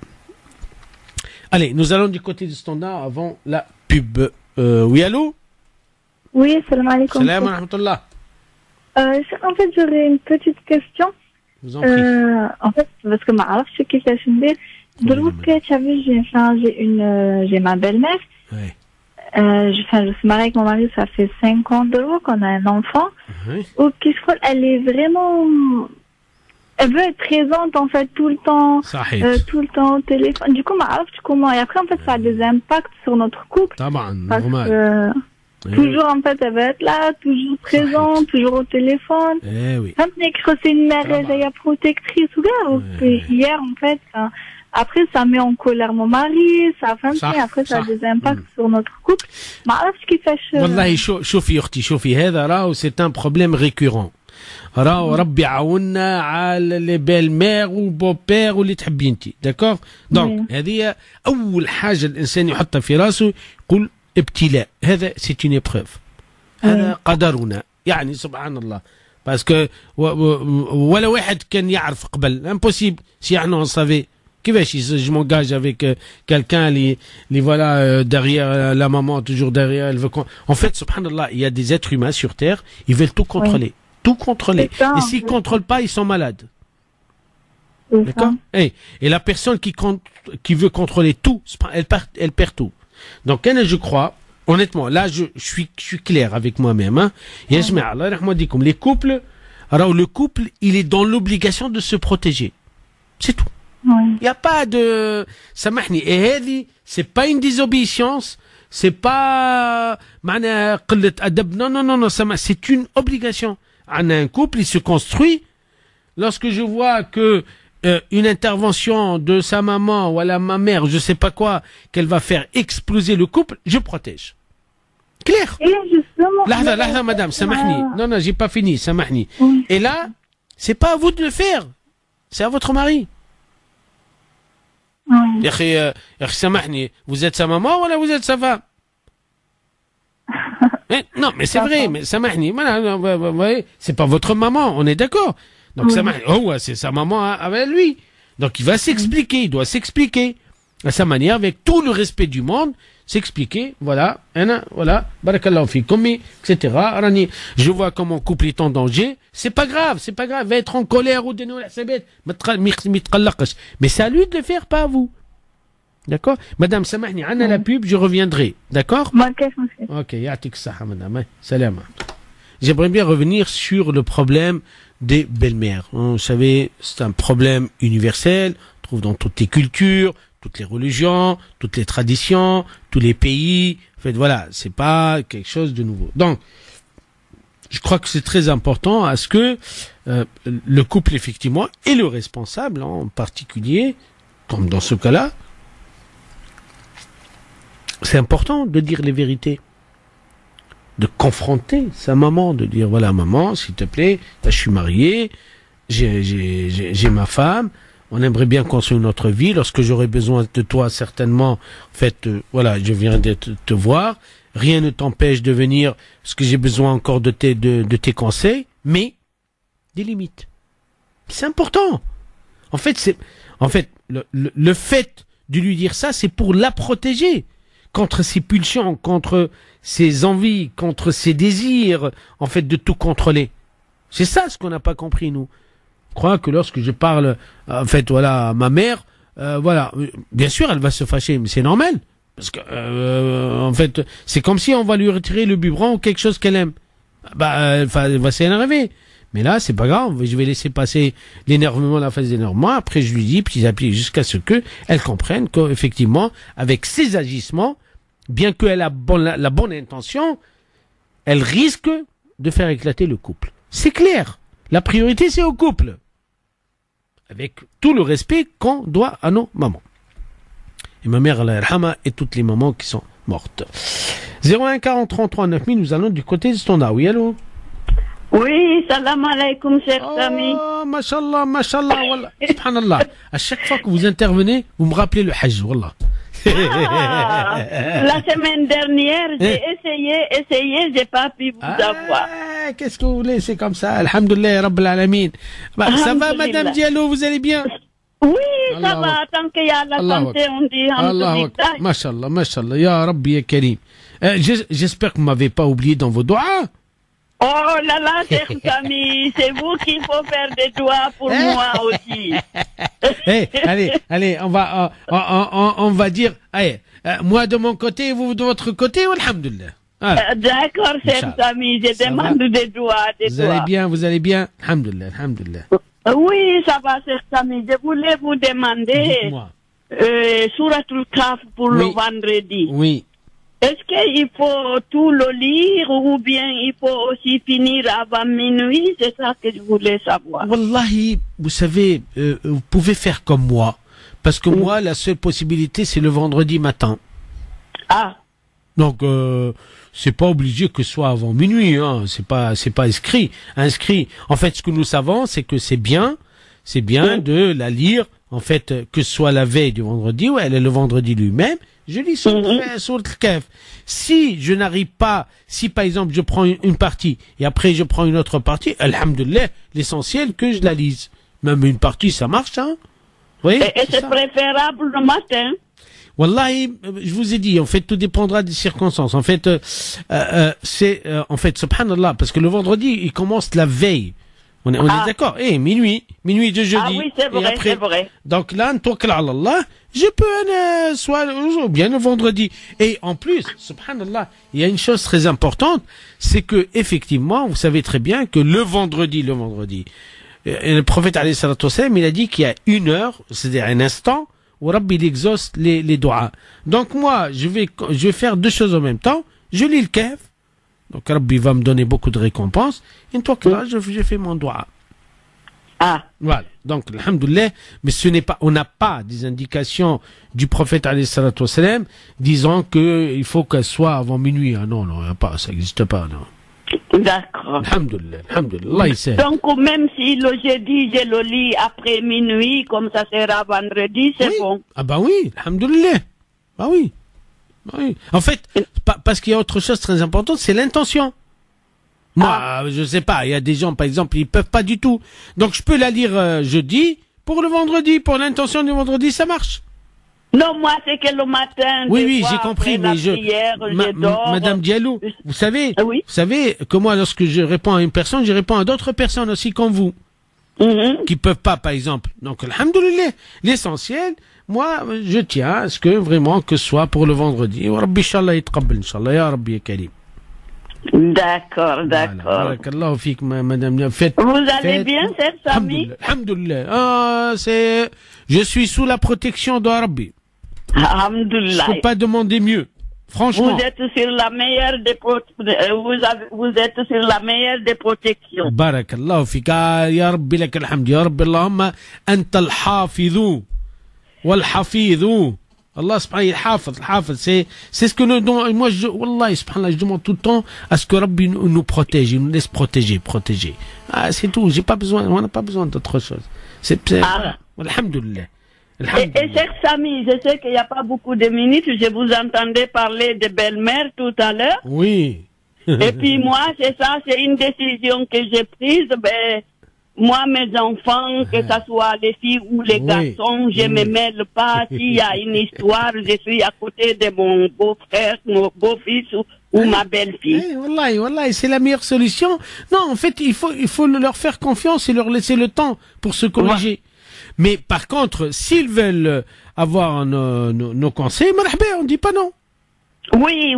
Allez, nous allons du côté du standard avant la pub. Oui, allô? Oui, salam alaikum. Salam alaikum. En fait, j'aurais une petite question. Vous en prie. En fait, parce que je sais qu'il j'ai ma belle-mère. Oui. Je suis mariée avec mon mari, ça fait 5 ans qu'on a un enfant. Oui. Ou elle est vraiment, elle veut être présente en fait tout le temps, tout le temps au téléphone. Du coup, comment? Et après, en fait, ça a des impacts sur notre couple. Parce que toujours, en fait, elle va être là, toujours présente, toujours au téléphone. Oui. C'est une mère protectrice. Hier, en fait, après, ça met en colère mon mari, après, ça a des impacts sur notre couple. Wallah, شوفي أختي, c'est un problème récurrent. ربي عاوننا على لي بيل مير وبوبير واللي تحبي انت. داكور؟ دونك هذه اول حاجه الانسان يحطها في راسه، يقول ابتلاء، هذا سي اون ايبروف، هذا قدرنا. يعني سبحان الله، باسكو ولا واحد كان يعرف قبل، امبوسيبل سي احنا اون سافي كيفاش je m'engage avec quelqu'un les voilà derrière la maman, toujours derrière, elle veut en fait subhanallah, il y a des êtres humains sur terre, ils veulent tout contrôler, tout contrôler, et s'ils contrôlent pas, ils sont malades. D'accord? Et la personne qui veut contrôler tout, elle perd tout. Donc je crois honnêtement, là je suis clair avec moi-même, hein. Les couples, alors le couple, il est dans l'obligation de se protéger. C'est tout. Il n'y a pas de samahni, et هذه c'est pas une désobéissance, c'est pas معناها قلة أدب, non, c'est une obligation. Un couple, il se construit lorsque je vois que une intervention de sa maman ou à ma mère, je sais pas quoi, qu'elle va faire exploser le couple, je protège. Clair? Là, madame, samahni. Non, j'ai pas fini, samahni. Et là, c'est pas à vous de le faire, c'est à votre mari. يا أخي سامحني, vous êtes sa maman ou vous êtes sa femme? Non, mais c'est vrai, mais سامحني, c'est pas votre maman, on est d'accord. Donc c'est sa maman avec lui. Donc il va s'expliquer, il doit s'expliquer à sa manière, avec tout le respect du monde, s'expliquer, voilà, barakallahu fikum, etc. Je vois que mon couple est en danger, c'est pas grave, va être en colère ou mais c'est à lui de le faire, pas à vous. D'accord? Madame Samahni, Anna la pub, je reviendrai. D'accord? Ok, yatik saha, madame. Salam. J'aimerais bien revenir sur le problème des belles-mères. Vous savez, c'est un problème universel, on trouve dans toutes les cultures, toutes les religions, toutes les traditions, tous les pays. En fait, voilà, c'est pas quelque chose de nouveau. Donc, je crois que c'est très important à ce que le couple, effectivement, et le responsable, en particulier, comme dans ce cas-là, c'est important de dire les vérités, de confronter sa maman, de dire, voilà, maman, s'il te plaît, là, je suis marié, j'ai ma femme, on aimerait bien construire notre vie. Lorsque j'aurai besoin de toi, certainement, en fait, voilà, je viendrai te voir. Rien ne t'empêche de venir, parce que j'ai besoin encore de tes conseils, mais des limites. C'est important. En fait, le fait de lui dire ça, c'est pour la protéger contre ses pulsions, contre ses envies, contre ses désirs, en fait, de tout contrôler. C'est ça ce qu'on n'a pas compris, nous. Je crois que lorsque je parle, en fait, voilà, à ma mère, voilà, bien sûr, elle va se fâcher, mais c'est normal. Parce que, en fait, c'est comme si on va lui retirer le biberon ou quelque chose qu'elle aime. Elle va s'énerver. Mais là, c'est pas grave, je vais laisser passer l'énervement, la phase d'énervement. Après, je lui dis petit à petit jusqu'à ce que elle comprenne qu'effectivement, avec ses agissements, bien qu'elle a la bonne intention, elle risque de faire éclater le couple. C'est clair. La priorité, c'est au couple. Avec tout le respect qu'on doit à nos mamans. Et ma mère, Allah yarhama, et toutes les mamans qui sont mortes. 01 40 33 9000, nous allons du côté du standard. Oui, allô? Oui, salam alaikum, chers amis. Oh, mashallah, wallah. Subhanallah. À chaque fois que vous intervenez, vous me rappelez le hajj, wallah. La semaine dernière, j'ai essayé, j'ai pas pu vous avoir. Qu'est-ce que vous voulez, c'est comme ça. Alhamdulillah, Rabbil Alamin. Ça va, Madame Diallo, vous allez bien? Oui, ça va, tant qu'il y a la santé, on dit Allah, mashallah, ya Rabbi, ya Karim. J'espère que vous m'avez pas oublié dans vos doigts. Oh là là, chers amis, c'est vous qu'il faut faire des doigts pour moi aussi. Allez, on va dire, allez, moi de mon côté, vous de votre côté, alhamdulillah. D'accord, chers amis, je demande des doigts, Vous allez bien, alhamdulillah. Oui, ça va, chers amis. Je voulais vous demander, Suratul Kaf pour le vendredi. Oui. Est-ce qu'il faut tout le lire ou bien il faut aussi finir avant minuit? C'est ça que je voulais savoir. Wallahi, vous savez, vous pouvez faire comme moi. Parce que moi, la seule possibilité, c'est le vendredi matin. Ah. Donc, c'est pas obligé que ce soit avant minuit, hein. C'est pas inscrit. En fait, ce que nous savons, c'est que c'est bien de la lire, en fait, que ce soit la veille du vendredi ou le vendredi lui-même. Je lis sur le Kahf. Si je n'arrive pas, si par exemple je prends une partie et après je prends une autre partie, alhamdoulilah, l'essentiel que je la lise. Même une partie, ça marche, hein. Oui. Et c'est préférable le matin. Wallahi, je vous ai dit, en fait, tout dépendra des circonstances. En fait, en fait, subhanallah, parce que le vendredi, il commence la veille. On est d'accord. Minuit de jeudi. Ah oui, c'est vrai, c'est vrai. Donc là, je peux, soit ou bien le vendredi. Et en plus, subhanallah, il y a une chose très importante, c'est que, effectivement, vous savez très bien que le vendredi, le prophète alayhi salatu wassalam, il a dit qu'il y a une heure, c'est-à-dire un instant, où Rabbi il exauce les doigts. Donc moi, je vais faire deux choses en même temps. Je lis le Kahf. Donc Rabbi va me donner beaucoup de récompenses. Une fois que là, je fais mon doigt. Ah. Voilà. Donc, alhamdoulilah, mais on n'a pas des indications du prophète alayhi salatu wassalam disant qu'il faut qu'elle soit avant minuit. Ah non, il n'y a pas, ça n'existe pas, non. D'accord. Alhamdoulilah, Allah il sait. Donc, même si le jeudi, je le lis après minuit, comme ça sera vendredi, c'est bon. Ah bah oui, alhamdoulilah. Bah oui. Oui. En fait, parce qu'il y a autre chose très importante, c'est l'intention. Moi, je sais pas, il y a des gens, par exemple, ils peuvent pas du tout. Donc, je peux la lire jeudi, pour le vendredi, pour l'intention du vendredi, ça marche. Non, moi, c'est que le matin. Oui, j'ai compris, mais Madame Diallo, vous savez que moi, lorsque je réponds à une personne, je réponds à d'autres personnes aussi comme vous. Qui peuvent pas, par exemple. Donc, alhamdoulilah, l'essentiel, moi, je tiens à ce que vraiment que ce soit pour le vendredi. Rabbi Inch'Allah yatqabbal, Inch'Allah, ya Rabbi ya Karim. D'accord. Barakallahu fik, madame. Vous allez bien, c'est Sami? Alhamdoulilah. Je suis sous la protection de Rabbi. Alhamdoulilah. Je peux pas demander mieux. Franchement. Vous êtes sur la meilleure des protections. Barakallahu fik. Ya Rabbi lak alhamd. Ya Rabbi Allahumma anta al-hafidhu wal-hafidhu. Allah subhanahu al-hafid, c'est ce que moi Wallah subhanallah, je demande tout le temps à ce que Rabbi nous protège, il nous laisse protéger. C'est tout, on n'a pas besoin d'autre chose. Voilà. Alhamdulillah. Et cher Sami, je sais qu'il n'y a pas beaucoup de minutes, je vous entendais parler de belle-mère tout à l'heure. Oui. Et puis moi, c'est une décision que j'ai prise, moi, mes enfants, que ce soit les filles ou les garçons, je me mêle pas. S'il y a une histoire, je suis à côté de mon beau-frère, mon beau-fils ou ma belle-fille. Wallahi, c'est la meilleure solution. Non, en fait, il faut leur faire confiance et leur laisser le temps pour se corriger. Ouais. Mais par contre, s'ils veulent avoir nos conseils, on dit pas non. Oui,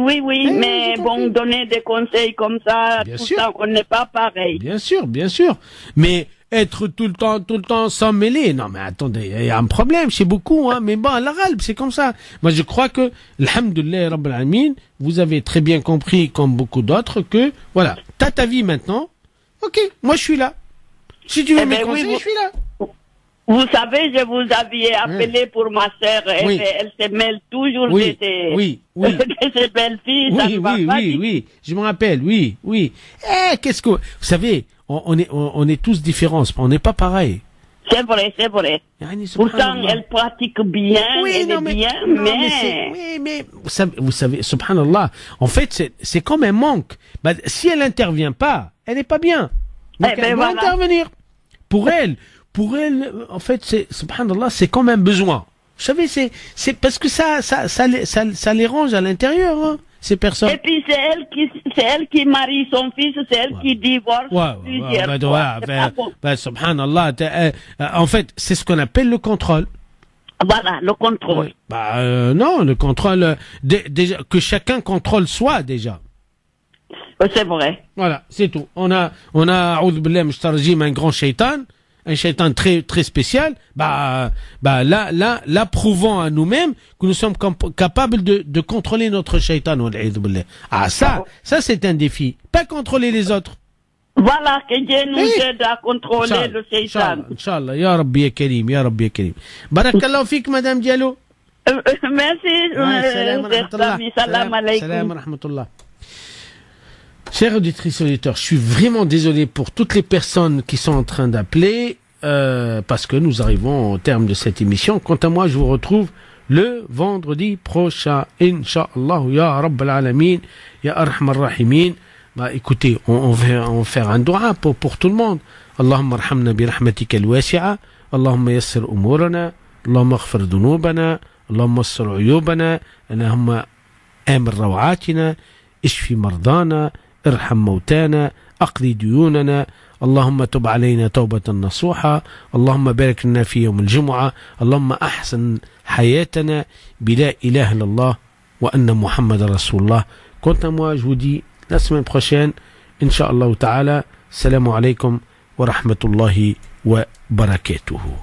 mais bon, donner des conseils comme ça, bien tout sûr. ça, on n'est pas pareil. Bien sûr. Mais être tout le temps sans mêler, non mais attendez, il y a un problème chez beaucoup, hein, mais bon, à l'arabe, c'est comme ça. Moi, je crois que, alhamdoulilah, Rabbil Alamin, vous avez très bien compris, comme beaucoup d'autres, que, voilà, t'as ta vie maintenant, ok, moi je suis là. Si tu veux mes conseils, je suis là. Vous savez, je vous avais appelé pour ma sœur. Elle se mêle toujours de ses belles-filles. Oui. Je me rappelle, oui. Qu'est-ce que... Vous savez, on est tous différents. On n'est pas pareil. C'est vrai. Pourtant, elle pratique bien, mais vous savez, subhanallah, en fait, c'est comme un manque. Si elle n'intervient pas, elle n'est pas bien. Donc, elle doit intervenir. Pour elle, en fait, subhanallah, c'est comme un besoin. Vous savez, c'est parce que ça les range à l'intérieur, hein, ces personnes. Et puis c'est elle qui marie son fils, c'est elle qui divorce plusieurs fois. Subhanallah, en fait, c'est ce qu'on appelle le contrôle. Voilà, le contrôle. Non, le contrôle, déjà, que chacun contrôle soi, déjà. C'est vrai. Voilà, c'est tout. On a, a'oudh billah mishtarjim, un grand shaitan, un shaitan très, très spécial, là, prouvant à nous-mêmes que nous sommes capables de contrôler notre shaitan, a'oudh billah. Ça, c'est un défi. Pas contrôler les autres. Voilà, que Dieu nous aide à contrôler le shaitan. Inch'Allah, ya Rabbi ya Karim. Barakallahu fik, Madame Diallo. Merci. Salam alaikum. Salam rahmatullah. Chers auditrices et auditeurs, je suis vraiment désolé pour toutes les personnes qui sont en train d'appeler, parce que nous arrivons au terme de cette émission. Quant à moi, je vous retrouve le vendredi prochain, Inch'Allah, Ya Rabbal Alamin, Ya Arhamar Rahimin. Bah, écoutez, on va faire un dua pour tout le monde. Allahumma arhamna bi rahmatika al-wasi'a, Allahumma yassir umurana, Allahumma aghfir dhunubana, Allahumma assir uyubana, Allahumma amir rawatina, ishfi mardana, ارحم موتانا أقضي ديوننا اللهم تب علينا توبة نصوحة اللهم بارك لنا في يوم الجمعة اللهم أحسن حياتنا بلا إله إلا الله وأن محمد رسول الله. Quant à moi, je vous dis la semaine prochaine, Inch'Allah ta'ala, salam alaikum wa rahmatullahi wa barakatuhu.